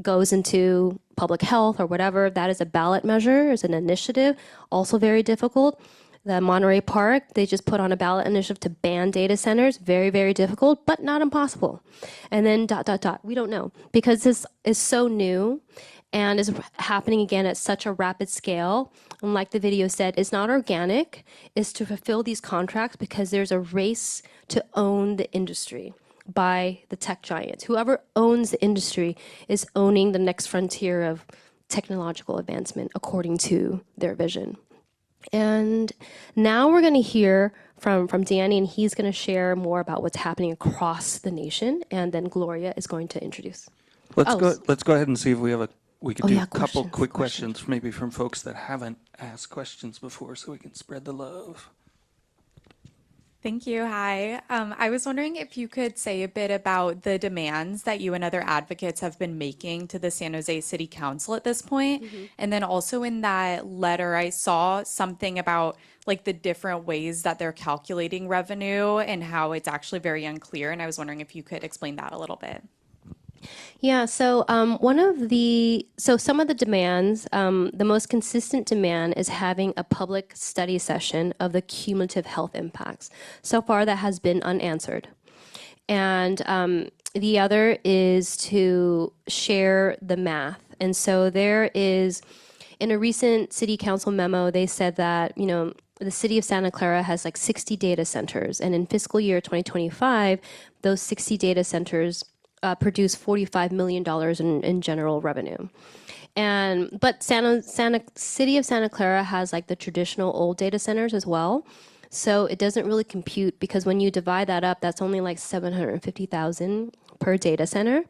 goes into public health or whatever, that is a ballot measure, is an initiative, also very difficult. The Monterey Park, they just put on a ballot initiative to ban data centers, very, very difficult, but not impossible. And then ... We don't know, because this is so new and is happening again at such a rapid scale. And like the video said, it's not organic, it's to fulfill these contracts because there's a race to own the industry by the tech giants. Whoever owns the industry is owning the next frontier of technological advancement according to their vision. And now we're going to hear from Danny, and he's going to share more about what's happening across the nation. And then Gloria is going to introduce. Let's go ahead and see if we could do a couple questions, quick questions, maybe from folks that haven't asked questions before, so we can spread the love. Thank you. Hi. I was wondering if you could say a bit about the demands that you and other advocates have been making to the San Jose City Council at this point. Mm-hmm. And then also in that letter, I saw something about like the different ways that they're calculating revenue and how it's actually very unclear. And I was wondering if you could explain that a little bit. Yeah, so some of the demands, the most consistent demand is having a public study session of the cumulative health impacts. So far, that has been unanswered. And the other is to share the math. And so there is, in a recent city council memo, they said that, the city of Santa Clara has like 60 data centers. And in fiscal year 2025, those 60 data centers produce $45 million in general revenue. But City of Santa Clara has like the traditional old data centers as well. So it doesn't really compute, because when you divide that up, that's only like $750,000 per data center.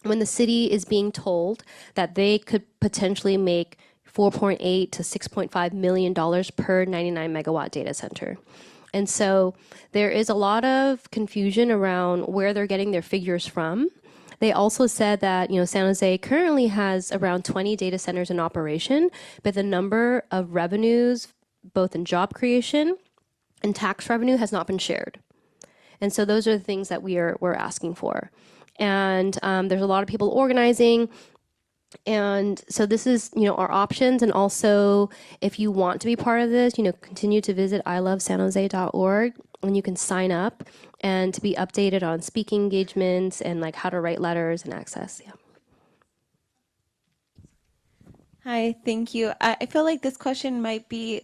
When the city is being told that they could potentially make $4.8 to $6.5 million per 99 megawatt data center. And so there is a lot of confusion around where they're getting their figures from. They also said that, San Jose currently has around 20 data centers in operation, but the number of revenues, both in job creation and tax revenue, has not been shared. And so those are the things that we're asking for. And there's a lot of people organizing. And so this is, our options. And also, if you want to be part of this, continue to visit ilovesanjose.org, and you can sign up and to be updated on speaking engagements and like how to write letters and access. Yeah. Hi, thank you. I feel like this question might be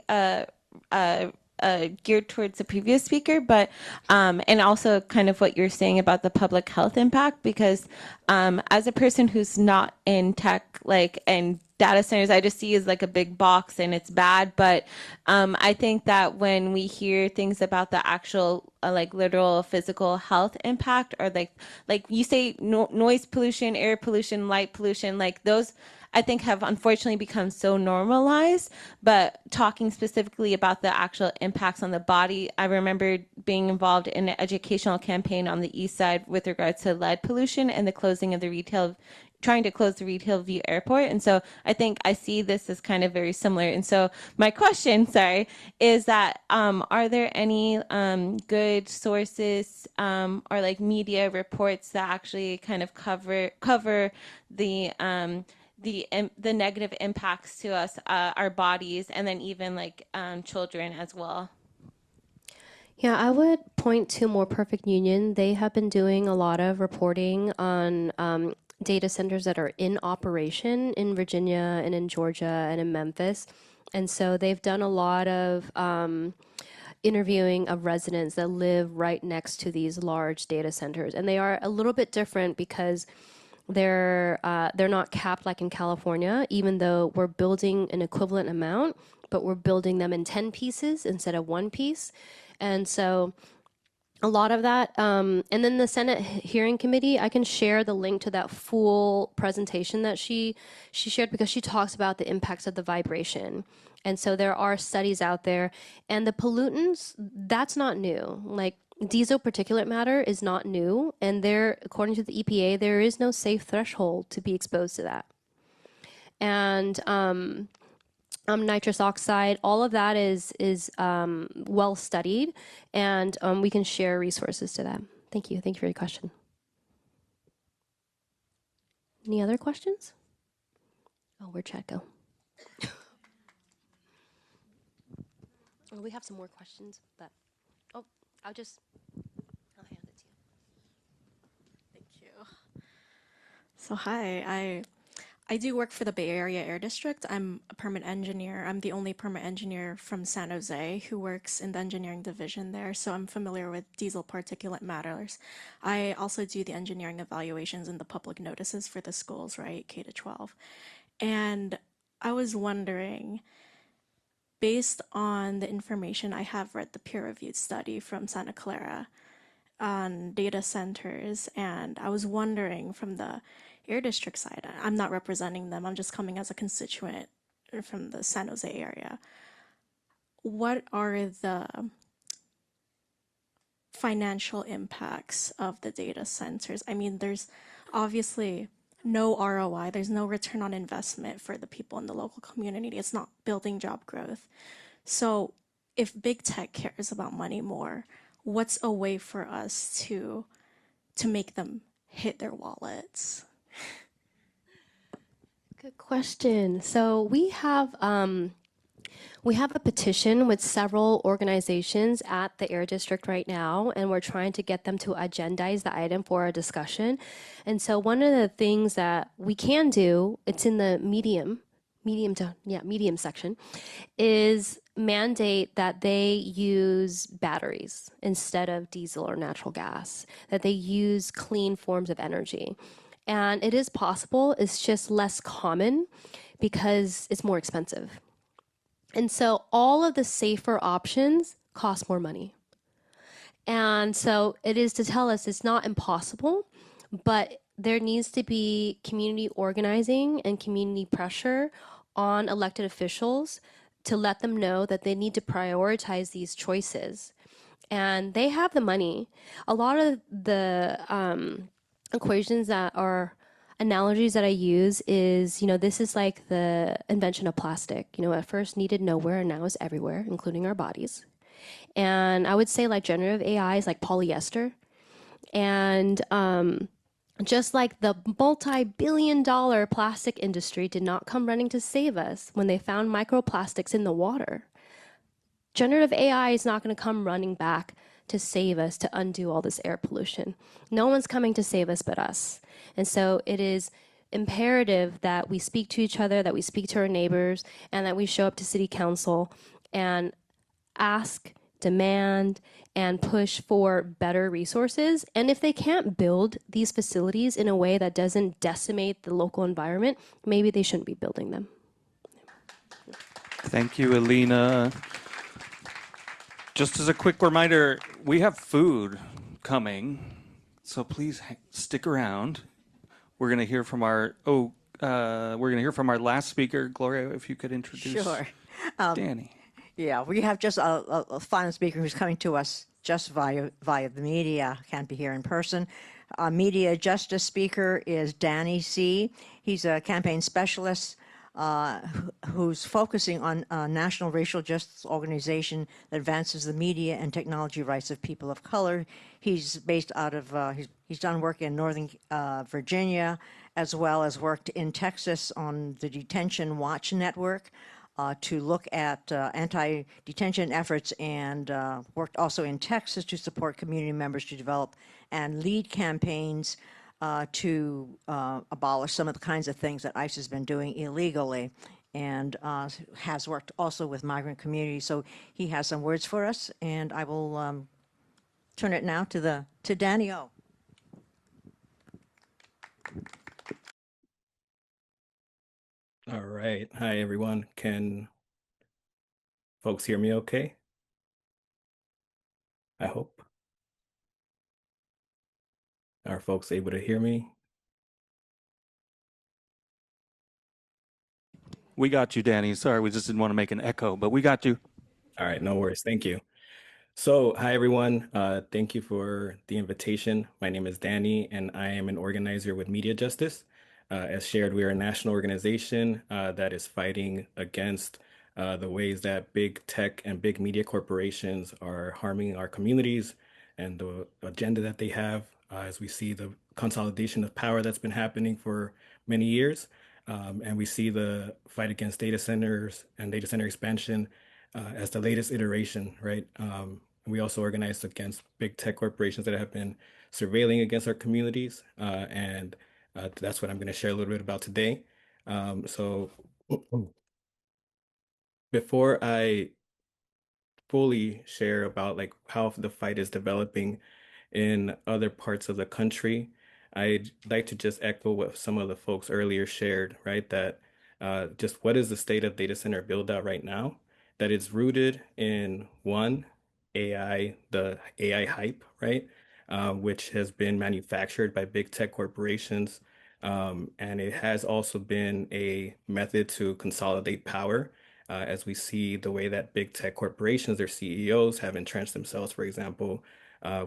geared towards the previous speaker, but and also kind of what you're saying about the public health impact, because as a person who's not in tech, like, and data centers, I just see as like a big box and it's bad. But I think that when we hear things about the actual like literal physical health impact, or like you say noise pollution, air pollution, light pollution, like those I think have unfortunately become so normalized. But talking specifically about the actual impacts on the body, I remember being involved in an educational campaign on the east side with regards to lead pollution and the closing of the trying to close the Retail View Airport. And so I think I see this as kind of very similar. And so my question, is that are there any good sources or like media reports that actually kind of cover the negative impacts to us, our bodies, and then even like children as well? Yeah, I would point to More Perfect Union. They have been doing a lot of reporting on data centers that are in operation in Virginia and in Georgia and in Memphis. And so they've done a lot of interviewing of residents that live right next to these large data centers. And they are a little bit different because they're not capped like in California, even though we're building an equivalent amount, but we're building them in 10 pieces instead of one piece. And so a lot of that, and then the Senate hearing committee, I can share the link to that full presentation that she shared, because she talks about the impacts of the vibration. And so there are studies out there, and the pollutants, that's not new. Like diesel particulate matter is not new, and there, according to the EPA, there is no safe threshold to be exposed to that. And nitrous oxide, all of that is well studied, and we can share resources to that. Thank you. Thank you for your question. Any other questions? Oh, where'd Chad go? Well, we have some more questions, but I'll hand it to you. Thank you. So hi, I do work for the Bay Area Air District. I'm a permit engineer. I'm the only permit engineer from San Jose who works in the engineering division there, so I'm familiar with diesel particulate matters. I also do the engineering evaluations and the public notices for the schools, right, K to 12. And I was wondering, based on the information I have read, the peer-reviewed study from Santa Clara on data centers, and I was wondering from the Air District side, I'm not representing them, I'm just coming as a constituent from the San Jose area. What are the financial impacts of the data centers? I mean, there's obviously no ROI, there's no return on investment for the people in the local community. It's not building job growth. So if big tech cares about money more, what's a way for us to make them hit their wallets? Good question. So we have a petition with several organizations at the Air District right now, and we're trying to get them to agendize the item for our discussion. And so one of the things that we can do, it's in the medium section, is mandate that they use batteries instead of diesel or natural gas, that they use clean forms of energy. And it is possible, it's just less common because it's more expensive. And so all of the safer options cost more money. And so it is to tell us it's not impossible, but there needs to be community organizing and community pressure on elected officials to let them know that they need to prioritize these choices. And they have the money. A lot of the equations that are analogies that I use is, this is like the invention of plastic. At first needed nowhere, and now is everywhere, including our bodies. And I would say like generative AI is like polyester. And Just like the multi-billion-dollar plastic industry did not come running to save us when they found microplastics in the water, generative AI is not going to come running back to save us, to undo all this air pollution. No one's coming to save us but us. And so it is imperative that we speak to each other, that we speak to our neighbors, and that we show up to city council and ask, demand, and push for better resources. And if they can't build these facilities in a way that doesn't decimate the local environment, maybe they shouldn't be building them. Thank you, Alina. Just as a quick reminder, we have food coming, so please stick around. We're going to hear from our last speaker, Gloria. If you could introduce Sure. Danny. Yeah, we have just a final speaker who's coming to us just via the media, can't be here in person. Media justice speaker is Danny C. He's a campaign specialist who's focusing on a national racial justice organization that advances the media and technology rights of people of color. He's based out of, he's done work in Northern Virginia, as well as worked in Texas on the Detention Watch Network. To look at anti-detention efforts, and worked also in Texas to support community members to develop and lead campaigns to abolish some of the kinds of things that ICE has been doing illegally, and has worked also with migrant communities. So he has some words for us, and I will turn it now to Danny O. All right. Hi, everyone. Can folks hear me okay? I hope. Are folks able to hear me? We got you, Danny. Sorry, we just didn't want to make an echo, but we got you. All right, no worries. Thank you. So, hi, everyone. Thank you for the invitation. My name is Danny, and I am an organizer with Media Justice. As shared, we are a national organization that is fighting against the ways that big tech and big media corporations are harming our communities and the agenda that they have, as we see the consolidation of power that's been happening for many years. And we see the fight against data centers and data center expansion as the latest iteration, right? We also organized against big tech corporations that have been surveilling against our communities. And that's what I'm going to share a little bit about today. So before I fully share about like how the fight is developing in other parts of the country, I'd like to just echo what some of the folks earlier shared, right? That just what is the state of data center build out right now? That it's rooted in one, AI, the AI hype, right? Which has been manufactured by big tech corporations. And it has also been a method to consolidate power. As we see the way that big tech corporations, their CEOs have entrenched themselves, for example,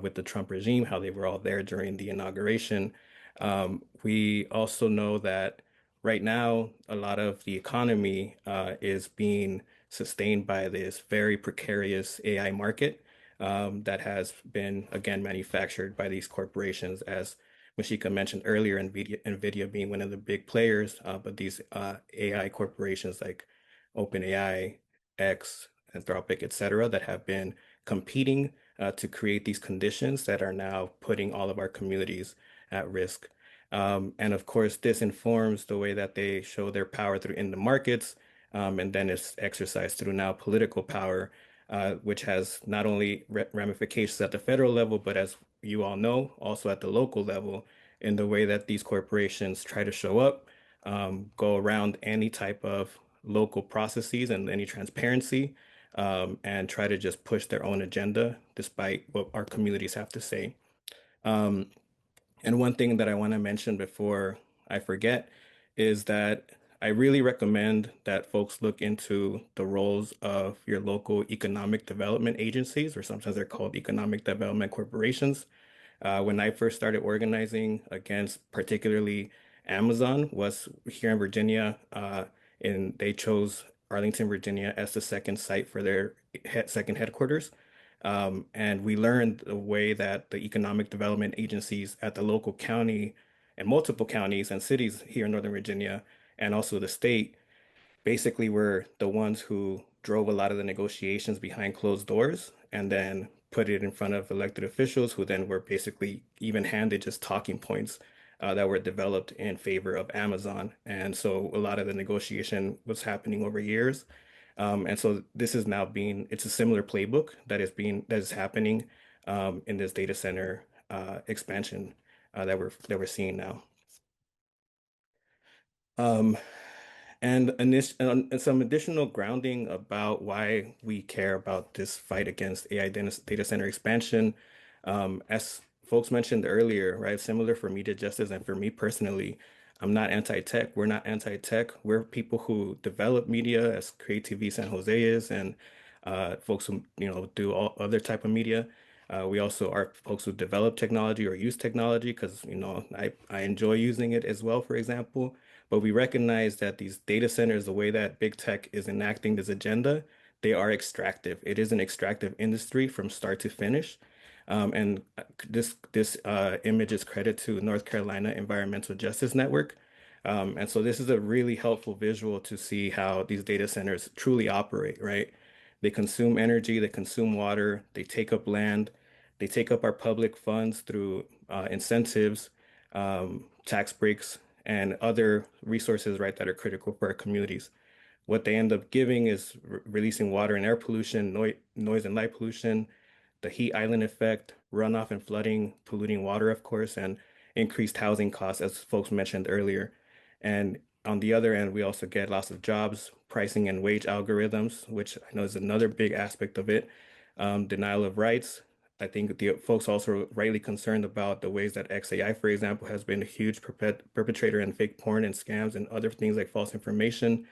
with the Trump regime, how they were all there during the inauguration. We also know that right now, a lot of the economy is being sustained by this very precarious AI market that has been, again, manufactured by these corporations, as Masheika mentioned earlier, NVIDIA being one of the big players, but these AI corporations like OpenAI, X, Anthropic, et cetera, that have been competing to create these conditions that are now putting all of our communities at risk. And of course, this informs the way that they show their power through in the markets, and then it's exercised through now political power, which has not only ramifications at the federal level, but as you all know, also at the local level, in the way that these corporations try to show up, go around any type of local processes and any transparency, and try to just push their own agenda despite what our communities have to say. And one thing that I want to mention before I forget is that I really recommend that folks look into the roles of your local economic development agencies, or sometimes they're called economic development corporations. When I first started organizing against particularly Amazon was here in Virginia, and they chose Arlington, Virginia as the second site for their second headquarters. And we learned the way that the economic development agencies at the local county and multiple counties and cities here in Northern Virginia and also the state basically were the ones who drove a lot of the negotiations behind closed doors and then put it in front of elected officials who then were basically even handed just talking points that were developed in favor of Amazon. And so a lot of the negotiation was happening over years. And so this is now being, it's a similar playbook that is happening in this data center expansion that we're seeing now. And some additional grounding about why we care about this fight against AI data center expansion. As folks mentioned earlier, right, similar for media justice and for me personally, I'm not anti-tech. We're not anti-tech. We're people who develop media, as CreaTV San Jose is, and folks who do all other type of media. We also are folks who develop technology or use technology because I enjoy using it as well, for example. But we recognize that these data centers, the way that big tech is enacting this agenda, they are extractive. It is an extractive industry from start to finish. And this image is credit to North Carolina Environmental Justice Network. And so this is a really helpful visual to see how these data centers truly operate, right? They consume energy, they consume water, they take up land, they take up our public funds through incentives, tax breaks, and other resources, right, that are critical for our communities. What they end up giving is releasing water and air pollution, noise and light pollution, the heat island effect, runoff and flooding, polluting water, of course, and increased housing costs, as folks mentioned earlier. And on the other end, we also get lots of jobs, pricing and wage algorithms, which I know is another big aspect of it. Denial of rights. I think the folks also are rightly concerned about the ways that XAI, for example, has been a huge perpetrator in fake porn and scams and other things like false information,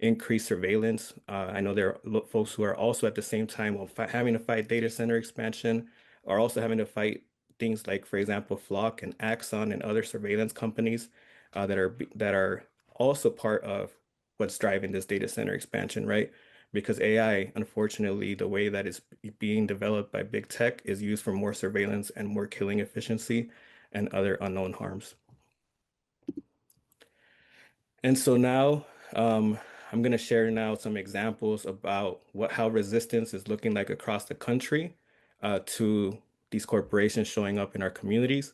increased surveillance. I know there are folks who are also at the same time while having to fight data center expansion, are also having to fight things like, for example, Flock and Axon and other surveillance companies that are also part of what's driving this data center expansion, right? Because AI, unfortunately, the way that it's being developed by big tech is used for more surveillance and more killing efficiency and other unknown harms. And so now I'm going to share now some examples about how resistance is looking like across the country to these corporations showing up in our communities.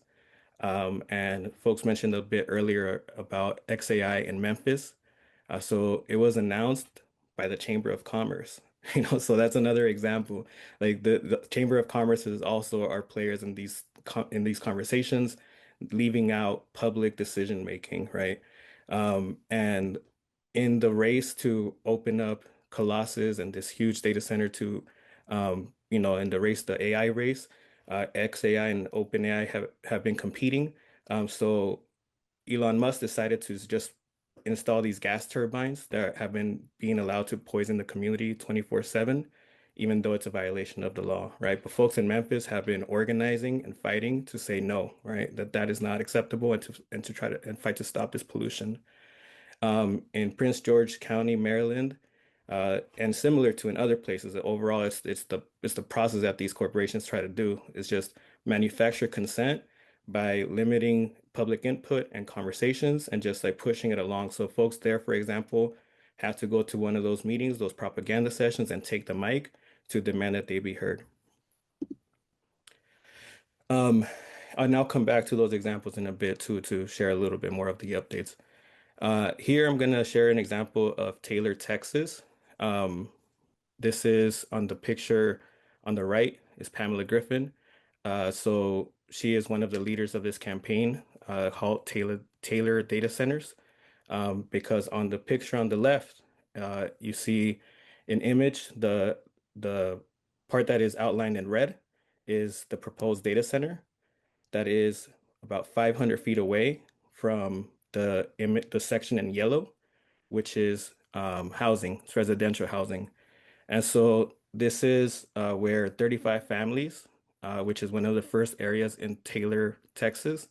And folks mentioned a bit earlier about XAI in Memphis. So it was announced by the Chamber of Commerce, so that's another example. Like the Chamber of Commerce is also our players in these conversations, leaving out public decision making, right? And in the race to open up Colossus and this huge data center to, in the race, the AI race, XAI and OpenAI have been competing. So Elon Musk decided to just install these gas turbines that have been being allowed to poison the community 24/7, even though it's a violation of the law, right? But folks in Memphis have been organizing and fighting to say no, right? That is not acceptable and to try to fight to stop this pollution. In Prince George County, Maryland, and similar to in other places, overall, it's the process that these corporations try to do is just manufacture consent by limiting public input and conversations and just like pushing it along. So folks there, for example, have to go to one of those meetings, those propaganda sessions, and take the mic to demand that they be heard. I'll now come back to those examples in a bit too to share a little bit more of the updates. Here I'm going to share an example of Taylor, Texas. This is on the picture on the right is Pamela Griffin. So she is one of the leaders of this campaign called Taylor Data Centers. Because on the picture on the left, you see an image. The part that is outlined in red is the proposed data center that is about 500 feet away from the section in yellow, which is housing, it's residential housing. And so this is where 35 families, which is one of the first areas in Taylor, Texas,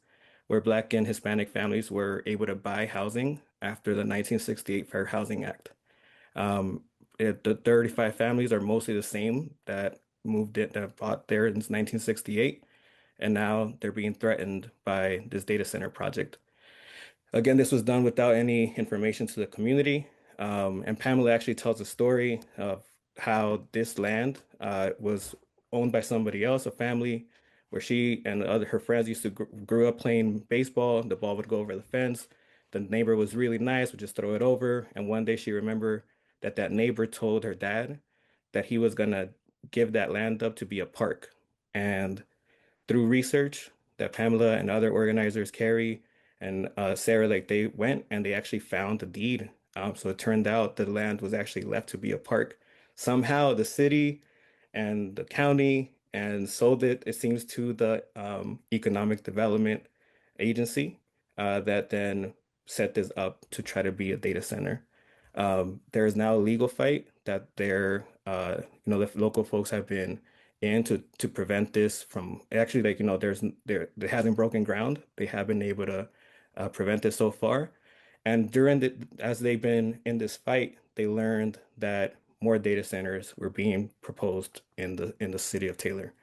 where Black and Hispanic families were able to buy housing after the 1968 Fair Housing Act. The 35 families are mostly the same that moved it, that bought there in 1968. and now they're being threatened by this data center project. Again, this was done without any information to the community. And Pamela actually tells a story of how this land was owned by somebody else, a family, where she and her friends used to grew up playing baseball. The ball would go over the fence. The neighbor was really nice, would just throw it over. And one day she remembered that that neighbor told her dad that he was gonna give that land up to be a park. And through research that Pamela and other organizers, Carrie and Sarah, like they went and they actually found the deed. So it turned out the land was actually left to be a park. Somehow the city and the county and sold it, it seems, to the Economic Development Agency that then set this up to try to be a data center. There is now a legal fight that the local folks have been in to prevent this from actually, like, there hasn't broken ground. They have been able to prevent this so far. And as they've been in this fight, they learned that more data centers were being proposed in the city of Taylor.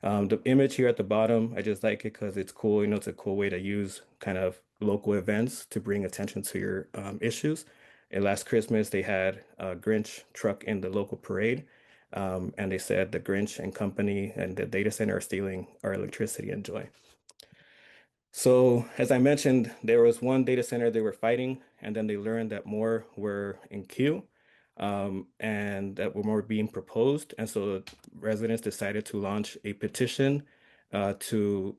The image here at the bottom, I just like it because it's cool. It's a cool way to use kind of local events to bring attention to your issues. And last Christmas, they had a Grinch truck in the local parade. And they said the Grinch and company and the data center are stealing our electricity and joy. So as I mentioned, there was one data center they were fighting, and then they learned that more were in queue and that were more being proposed. And so residents decided to launch a petition to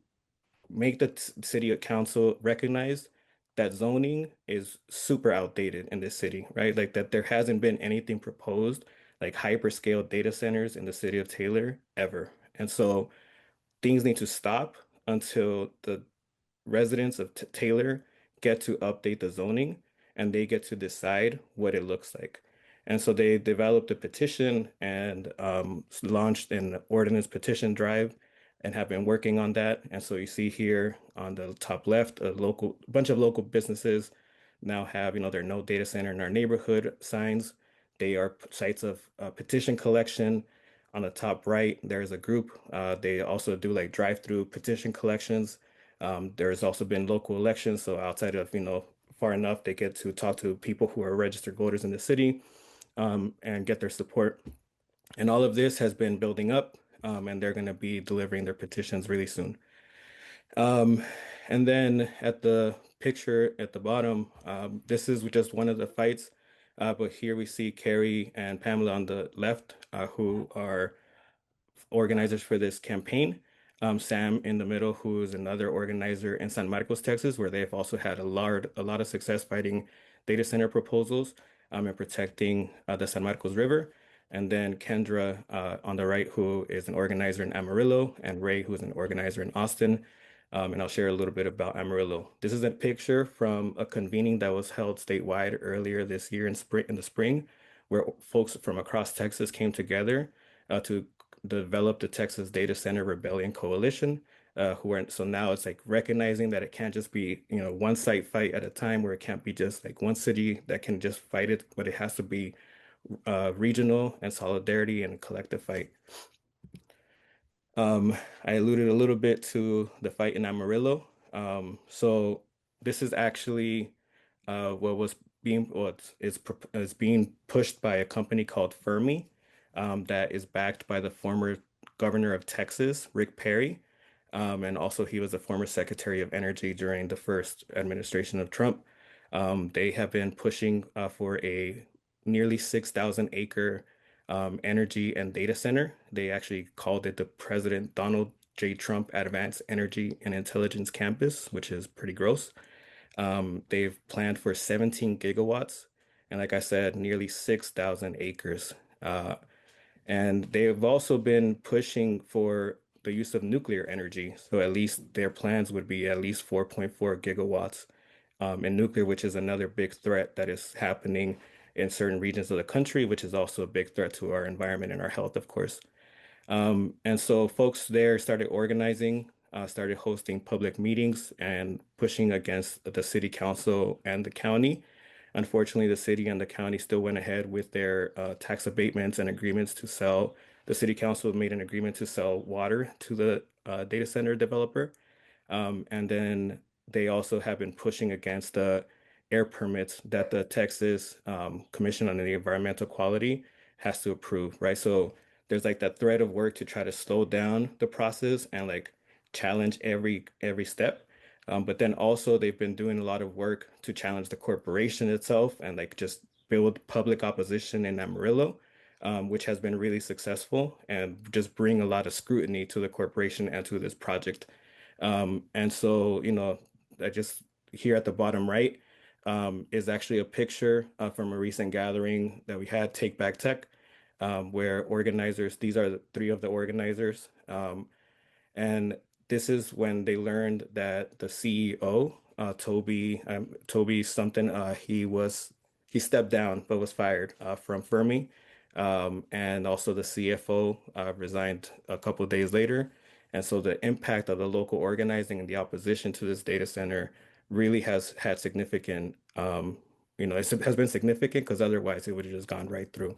make the city council recognize that zoning is super outdated in this city, right? Like that there hasn't been anything proposed like hyperscale data centers in the city of Taylor ever. And so things need to stop until the residents of Taylor get to update the zoning and they get to decide what it looks like. And so they developed a petition and launched an ordinance petition drive and have been working on that. And so you see here on the top left, a bunch of local businesses now have, their no data center in our neighborhood signs. They are sites of petition collection. On the top right, there's a group. They also do like drive-through petition collections. There's also been local elections. So outside of, far enough, they get to talk to people who are registered voters in the city and get their support. And all of this has been building up, and they're going to be delivering their petitions really soon. And then at the picture at the bottom, this is just one of the fights. But here we see Carrie and Pamela on the left, who are organizers for this campaign. Sam in the middle, who is another organizer in San Marcos, Texas, where they've also had a lot of success fighting data center proposals and protecting the San Marcos River. And then Kendra on the right, who is an organizer in Amarillo, and Ray, who is an organizer in Austin. And I'll share a little bit about Amarillo. This is a picture from a convening that was held statewide earlier this year in the spring, where folks from across Texas came together to develop the Texas Data Center Rebellion Coalition. So now it's like recognizing that it can't just be, one site fight at a time, where it can't be just like one city that can just fight it, but it has to be regional and solidarity and collective fight. I alluded a little bit to the fight in Amarillo. So this is actually what is being pushed by a company called Fermi that is backed by the former governor of Texas, Rick Perry. And also he was a former Secretary of Energy during the first administration of Trump. They have been pushing for a nearly 6,000 acre energy and data center. They actually called it the President Donald J. Trump Advanced Energy and Intelligence Campus, which is pretty gross. They've planned for 17 gigawatts, and like I said, nearly 6,000 acres. And they've also been pushing for the use of nuclear energy. So at least their plans would be at least 4.4 gigawatts in nuclear, which is another big threat that is happening in certain regions of the country, which is also a big threat to our environment and our health, of course. And so folks there started organizing, started hosting public meetings and pushing against the city council and the county. Unfortunately, the city and the county still went ahead with their tax abatements and agreements to sell. The city council made an agreement to sell water to the data center developer. And then they also have been pushing against the air permits that the Texas Commission on the Environmental Quality has to approve, right? So there's like that thread of work to try to slow down the process and like challenge every step. But then also they've been doing a lot of work to challenge the corporation itself and like just build public opposition in Amarillo, which has been really successful and just bring a lot of scrutiny to the corporation and to this project. And so, I just here at the bottom right is actually a picture from a recent gathering that we had, Take Back Tech, where organizers, these are the three of the organizers, and this is when they learned that the CEO, Toby something, he stepped down but was fired from Fermi, and also the CFO resigned a couple of days later. And so the impact of the local organizing and the opposition to this data center really has had significant, it has been significant because otherwise it would have just gone right through.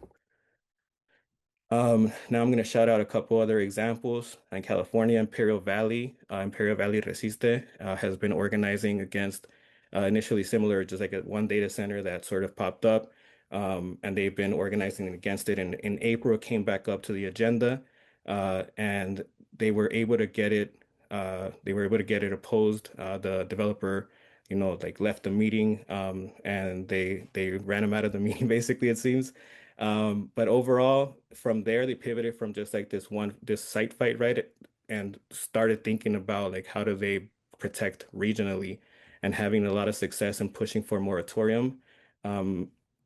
Now I'm going to shout out a couple other examples. In California, Imperial Valley Resiste has been organizing against initially similar, just like one data center that sort of popped up, and they've been organizing against it. And in April, it came back up to the agenda, and they were able to get it. They were able to get it opposed. The developer, like left the meeting, and they ran him out of the meeting. Basically, it seems. But overall, from there, they pivoted from just like this site fight, right? And started thinking about like how do they protect regionally and having a lot of success in pushing for moratorium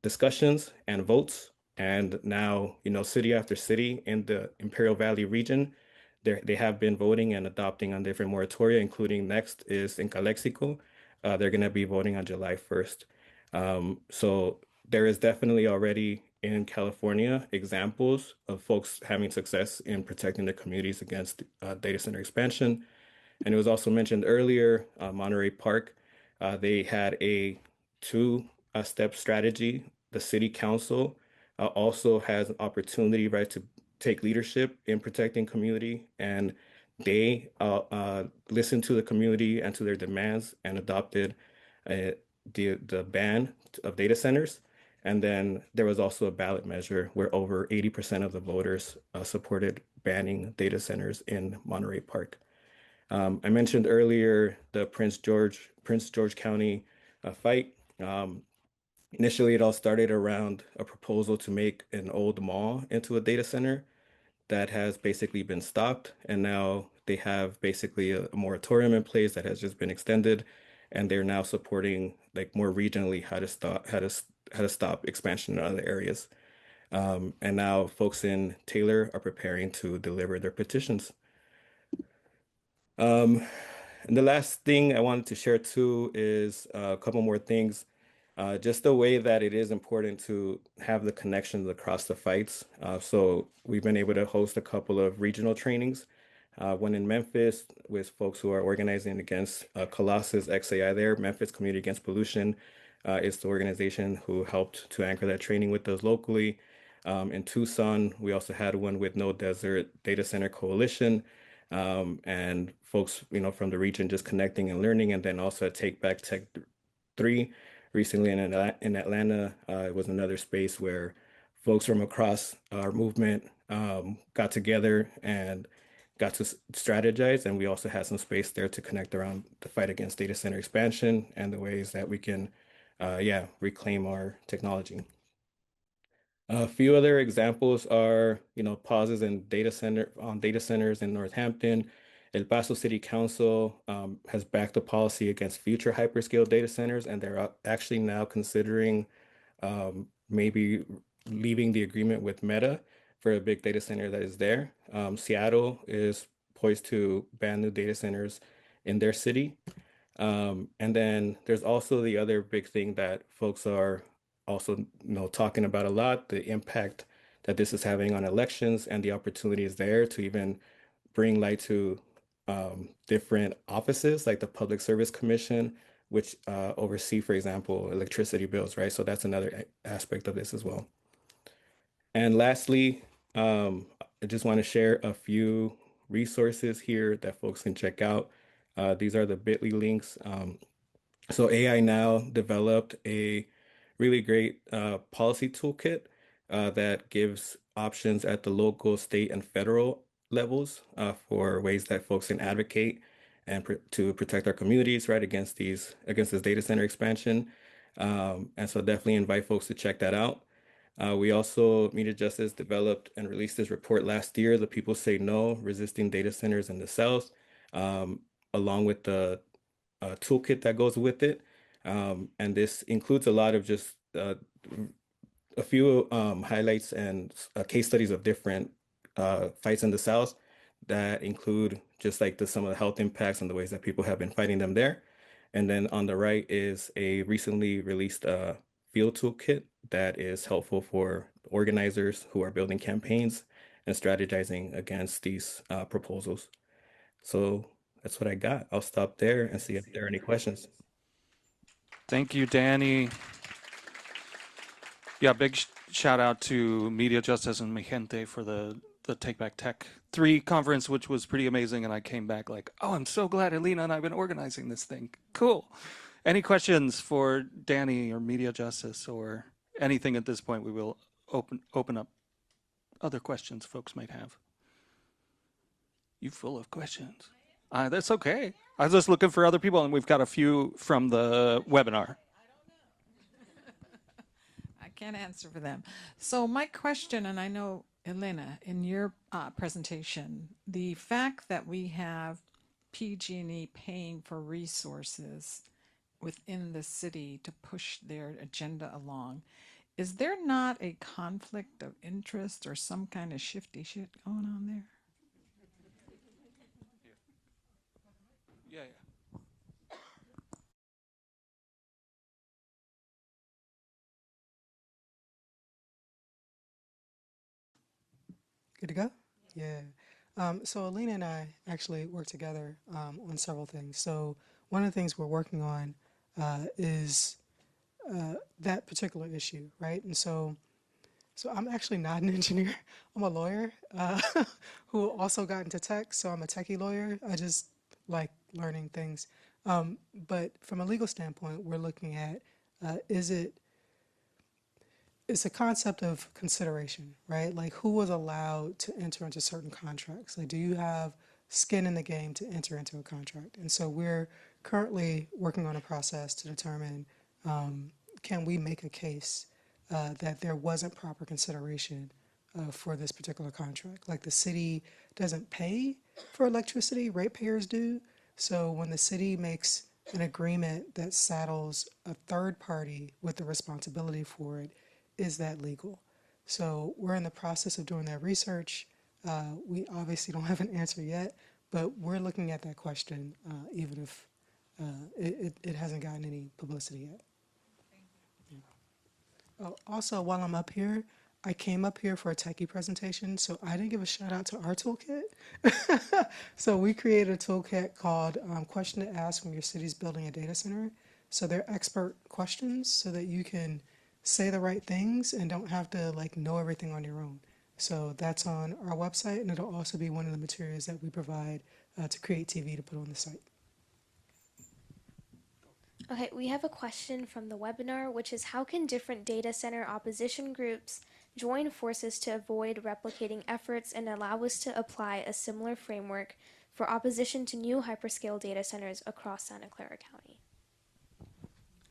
discussions and votes. And now, city after city in the Imperial Valley region, they have been voting and adopting on different moratoria, including next is in Calexico. They're going to be voting on July 1st. So there is definitely already in California examples of folks having success in protecting their communities against data center expansion. And it was also mentioned earlier, Monterey Park, they had a two-step strategy. The city council also has an opportunity, right, to take leadership in protecting community, and they listened to the community and to their demands and adopted the ban of data centers. And then there was also a ballot measure where over 80% of the voters supported banning data centers in Monterey Park. I mentioned earlier the Prince George County fight. Initially, it all started around a proposal to make an old mall into a data center that has basically been stopped. And now they have basically a moratorium in place that has just been extended. And they're now supporting like more regionally how to stop expansion in other areas. And now folks in Taylor are preparing to deliver their petitions. And the last thing I wanted to share too is a couple more things. Just the way that it is important to have the connections across the fights. So we've been able to host a couple of regional trainings. One in Memphis with folks who are organizing against Colossus XAI there. Memphis Community Against Pollution is the organization who helped to anchor that training with us locally. In Tucson, we also had one with No Desert Data Center Coalition, and folks, from the region just connecting and learning. And then also at Take Back Tech 3 recently in Atlanta, it was another space where folks from across our movement got together and got to strategize. And we also had some space there to connect around the fight against data center expansion and the ways that we can, reclaim our technology. A few other examples are, pauses in data centers in Northampton. El Paso City Council has backed a policy against future hyperscale data centers, and they're actually now considering maybe leaving the agreement with Meta for a big data center that is there. Seattle is poised to ban new data centers in their city. And then there's also the other big thing that folks are also talking about a lot, the impact that this is having on elections and the opportunities there to even bring light to different offices like the Public Service Commission, which oversee, for example, electricity bills, right? So that's another aspect of this as well. And lastly, I just want to share a few resources here that folks can check out. These are the bit.ly links. So AI Now developed a really great policy toolkit that gives options at the local, state, and federal levels for ways that folks can advocate and to protect our communities, right, against this data center expansion. And so definitely invite folks to check that out. We also, Media Justice, developed and released this report last year, The People Say No, Resisting Data Centers in the South, along with the toolkit that goes with it. And this includes a lot of just a few highlights and case studies of different fights in the South that include just like some of the health impacts and the ways that people have been fighting them there. And then on the right is a recently released field toolkit that is helpful for organizers who are building campaigns and strategizing against these proposals. So that's what I got. I'll stop there and see if there are any questions. Thank you, Danny. Yeah, big shout out to Media Justice and Mi Gente for the Take Back Tech 3 conference, which was pretty amazing. And I came back like, oh, I'm so glad Alina and I have been organizing this thing. Cool. Any questions for Danny or Media Justice or anything at this point? We will open up other questions folks might have. You full of questions. That's okay. I was just looking for other people, and we've got a few from the webinar. I can't answer for them. So my question, and I know, Elena, in your presentation, the fact that we have PG&E paying for resources within the city to push their agenda along, is there not a conflict of interest or some kind of shifty shit going on there? Yeah. Good to go? Yeah. So Alina and I actually work together on several things. So one of the things we're working on is that particular issue, right? And so I'm actually not an engineer. I'm a lawyer who also got into tech. So I'm a techie lawyer. I just like learning things. But from a legal standpoint, we're looking at it's a concept of consideration, right? Like who was allowed to enter into certain contracts? Like, do you have skin in the game to enter into a contract? And so we're currently working on a process to determine can we make a case that there wasn't proper consideration for this particular contract. Like the city doesn't pay for electricity, ratepayers do. So when the city makes an agreement that saddles a third party with the responsibility for it, is that legal? So we're in the process of doing that research. We obviously don't have an answer yet, but we're looking at that question even if it hasn't gotten any publicity yet. Oh, also, while I'm up here, I came up here for a techie presentation, so I didn't give a shout out to our toolkit. So we created a toolkit called Question to Ask when your city's building a data center. So they're expert questions so that you can say the right things and don't have to like know everything on your own. So that's on our website, and it'll also be one of the materials that we provide to CreaTV to put on the site. Okay, we have a question from the webinar, which is how can different data center opposition groups join forces to avoid replicating efforts and allow us to apply a similar framework for opposition to new hyperscale data centers across Santa Clara County?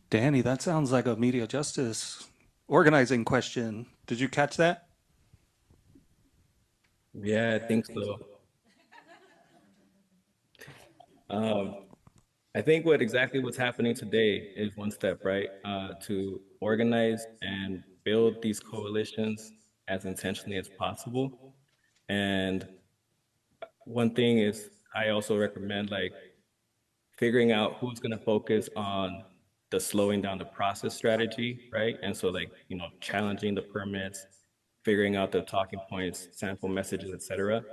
Danny, that sounds like a Media Justice organizing question. Did you catch that? Yeah, I think so. I think exactly what's happening today is one step, right? To organize and build these coalitions as intentionally as possible. And one thing is, I also recommend like figuring out who's going to focus on the slowing down the process strategy, right? And so like, challenging the permits, figuring out the talking points, sample messages, etc.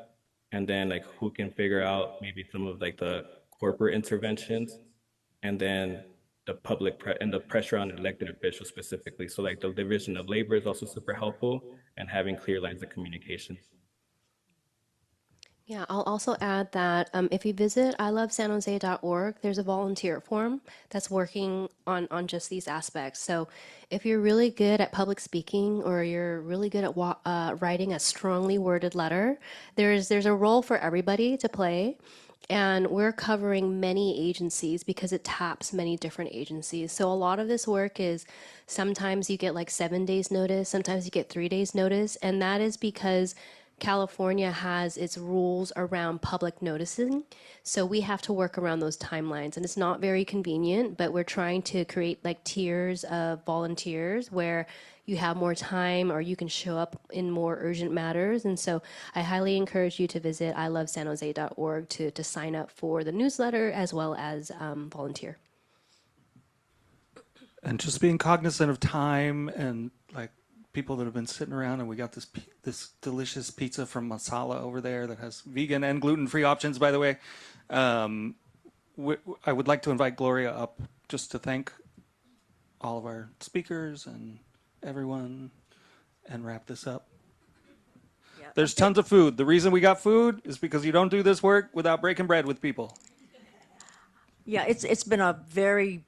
And then like who can figure out maybe some of like the corporate interventions, and then the public and the pressure on elected officials specifically. So like the division of labor is also super helpful, and having clear lines of communication. Yeah, I'll also add that if you visit ilovesanjose.org, there's a volunteer form that's working on just these aspects. So if you're really good at public speaking or you're really good at writing a strongly worded letter, there's a role for everybody to play. And we're covering many agencies because it taps many different agencies. So a lot of this work is sometimes you get like 7 days notice, sometimes you get 3 days notice. And that is because California has its rules around public noticing. So we have to work around those timelines. And it's not very convenient, but we're trying to create like tiers of volunteers where you have more time or you can show up in more urgent matters. And so I highly encourage you to visit ilovesanjose.org to sign up for the newsletter as well as volunteer. And just being cognizant of time and like people that have been sitting around, and we got this delicious pizza from Masala over there that has vegan and gluten-free options, by the way. I would like to invite Gloria up just to thank all of our speakers and everyone and wrap this up. Yeah. There's tons of food. The reason we got food is because you don't do this work without breaking bread with people. Yeah, it's been a very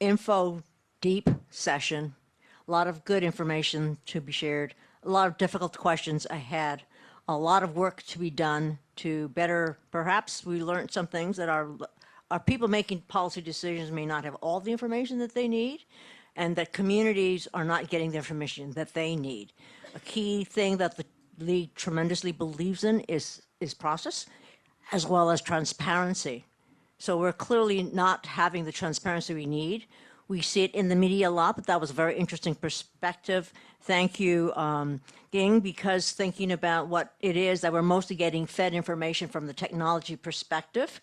info deep session. A lot of good information to be shared. A lot of difficult questions ahead. A lot of work to be done to better. Perhaps we learned some things that our people making policy decisions may not have all the information that they need, and that communities are not getting the information that they need. A key thing that the league tremendously believes in is process, as well as transparency. So we're clearly not having the transparency we need. We see it in the media a lot, but that was a very interesting perspective. Thank you, Ging, because thinking about what it is that we're mostly getting fed information from the technology perspective,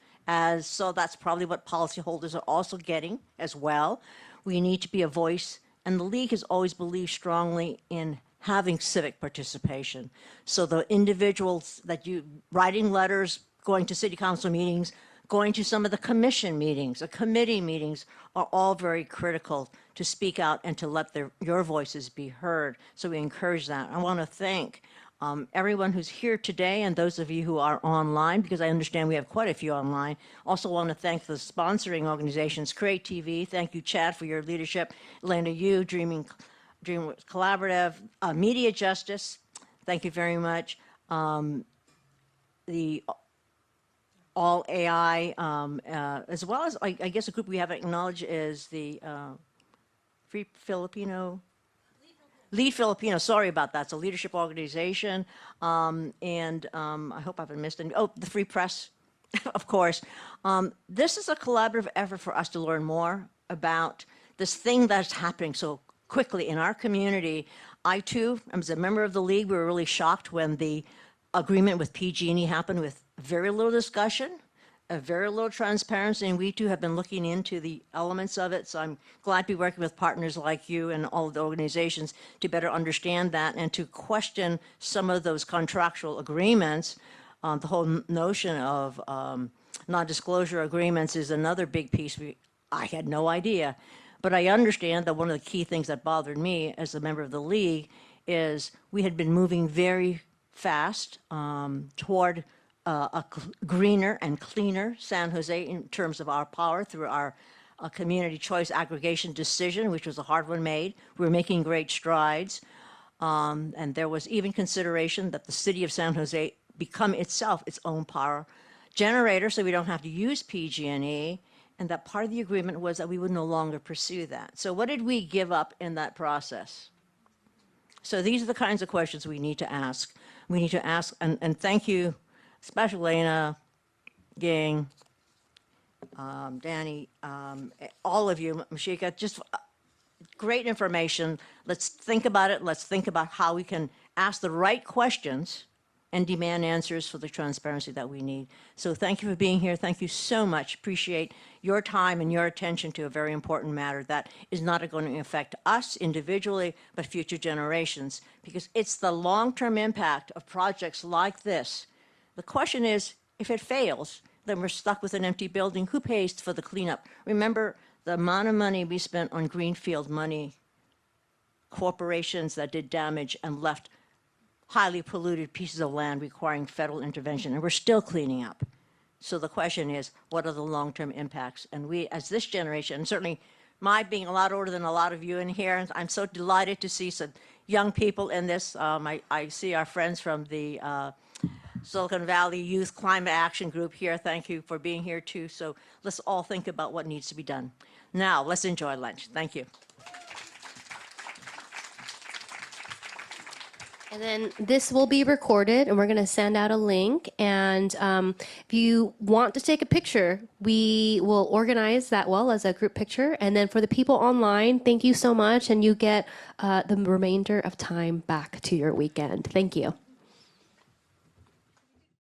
so that's probably what policyholders are also getting as well. We need to be a voice, and the league has always believed strongly in having civic participation. So the individuals that you writing letters, going to city council meetings, going to some of the commission meetings, the committee meetings are all very critical to speak out and to let your voices be heard. So we encourage that. I want to thank everyone who's here today and those of you who are online, because I understand we have quite a few online. Also want to thank the sponsoring organizations, CreaTV. Thank you, Chad, for your leadership. Elena, you, Dream Collaborative, Media Justice. Thank you very much. The AllAI, as well as, I guess, a group we haven't acknowledged is the Free Filipino, Lead Filipino, sorry about that. It's a leadership organization. And I hope I haven't missed any. Oh, the Free Press, of course. This is a collaborative effort for us to learn more about this thing that's happening so quickly in our community. I, too, as a member of the league, we were really shocked when the agreement with PG&E happened with very little discussion, very little transparency, and we too have been looking into the elements of it. So I'm glad to be working with partners like you and all of the organizations to better understand that and to question some of those contractual agreements. The whole notion of non-disclosure agreements is another big piece I had no idea. But I understand that one of the key things that bothered me as a member of the league is we had been moving very fast toward a greener and cleaner San Jose in terms of our power through our community choice aggregation decision, which was a hard one made. We were making great strides. And there was even consideration that the city of San Jose become itself its own power generator so we don't have to use PG&E. And that part of the agreement was that we would no longer pursue that. So what did we give up in that process? So these are the kinds of questions we need to ask. We need to ask, and thank you, especially Elena, Ging, Danny, all of you, Masheika, just great information. Let's think about it. Let's think about how we can ask the right questions and demand answers for the transparency that we need. So thank you for being here. Thank you so much. Appreciate your time and your attention to a very important matter that is not going to affect us individually, but future generations, because it's the long-term impact of projects like this. The question is, if it fails, then we're stuck with an empty building. Who pays for the cleanup? Remember the amount of money we spent on greenfield money, corporations that did damage and left highly polluted pieces of land requiring federal intervention, and we're still cleaning up. So the question is, what are the long-term impacts? And we, as this generation, and certainly my being a lot older than a lot of you in here, and I'm so delighted to see some young people in this. I see our friends from the Silicon Valley Youth Climate Action Group here. Thank you for being here too. So let's all think about what needs to be done. Now, let's enjoy lunch. Thank you. And then this will be recorded, and we're going to send out a link. And if you want to take a picture, we will organize that well as a group picture. And then for the people online, thank you so much. And you get the remainder of time back to your weekend. Thank you.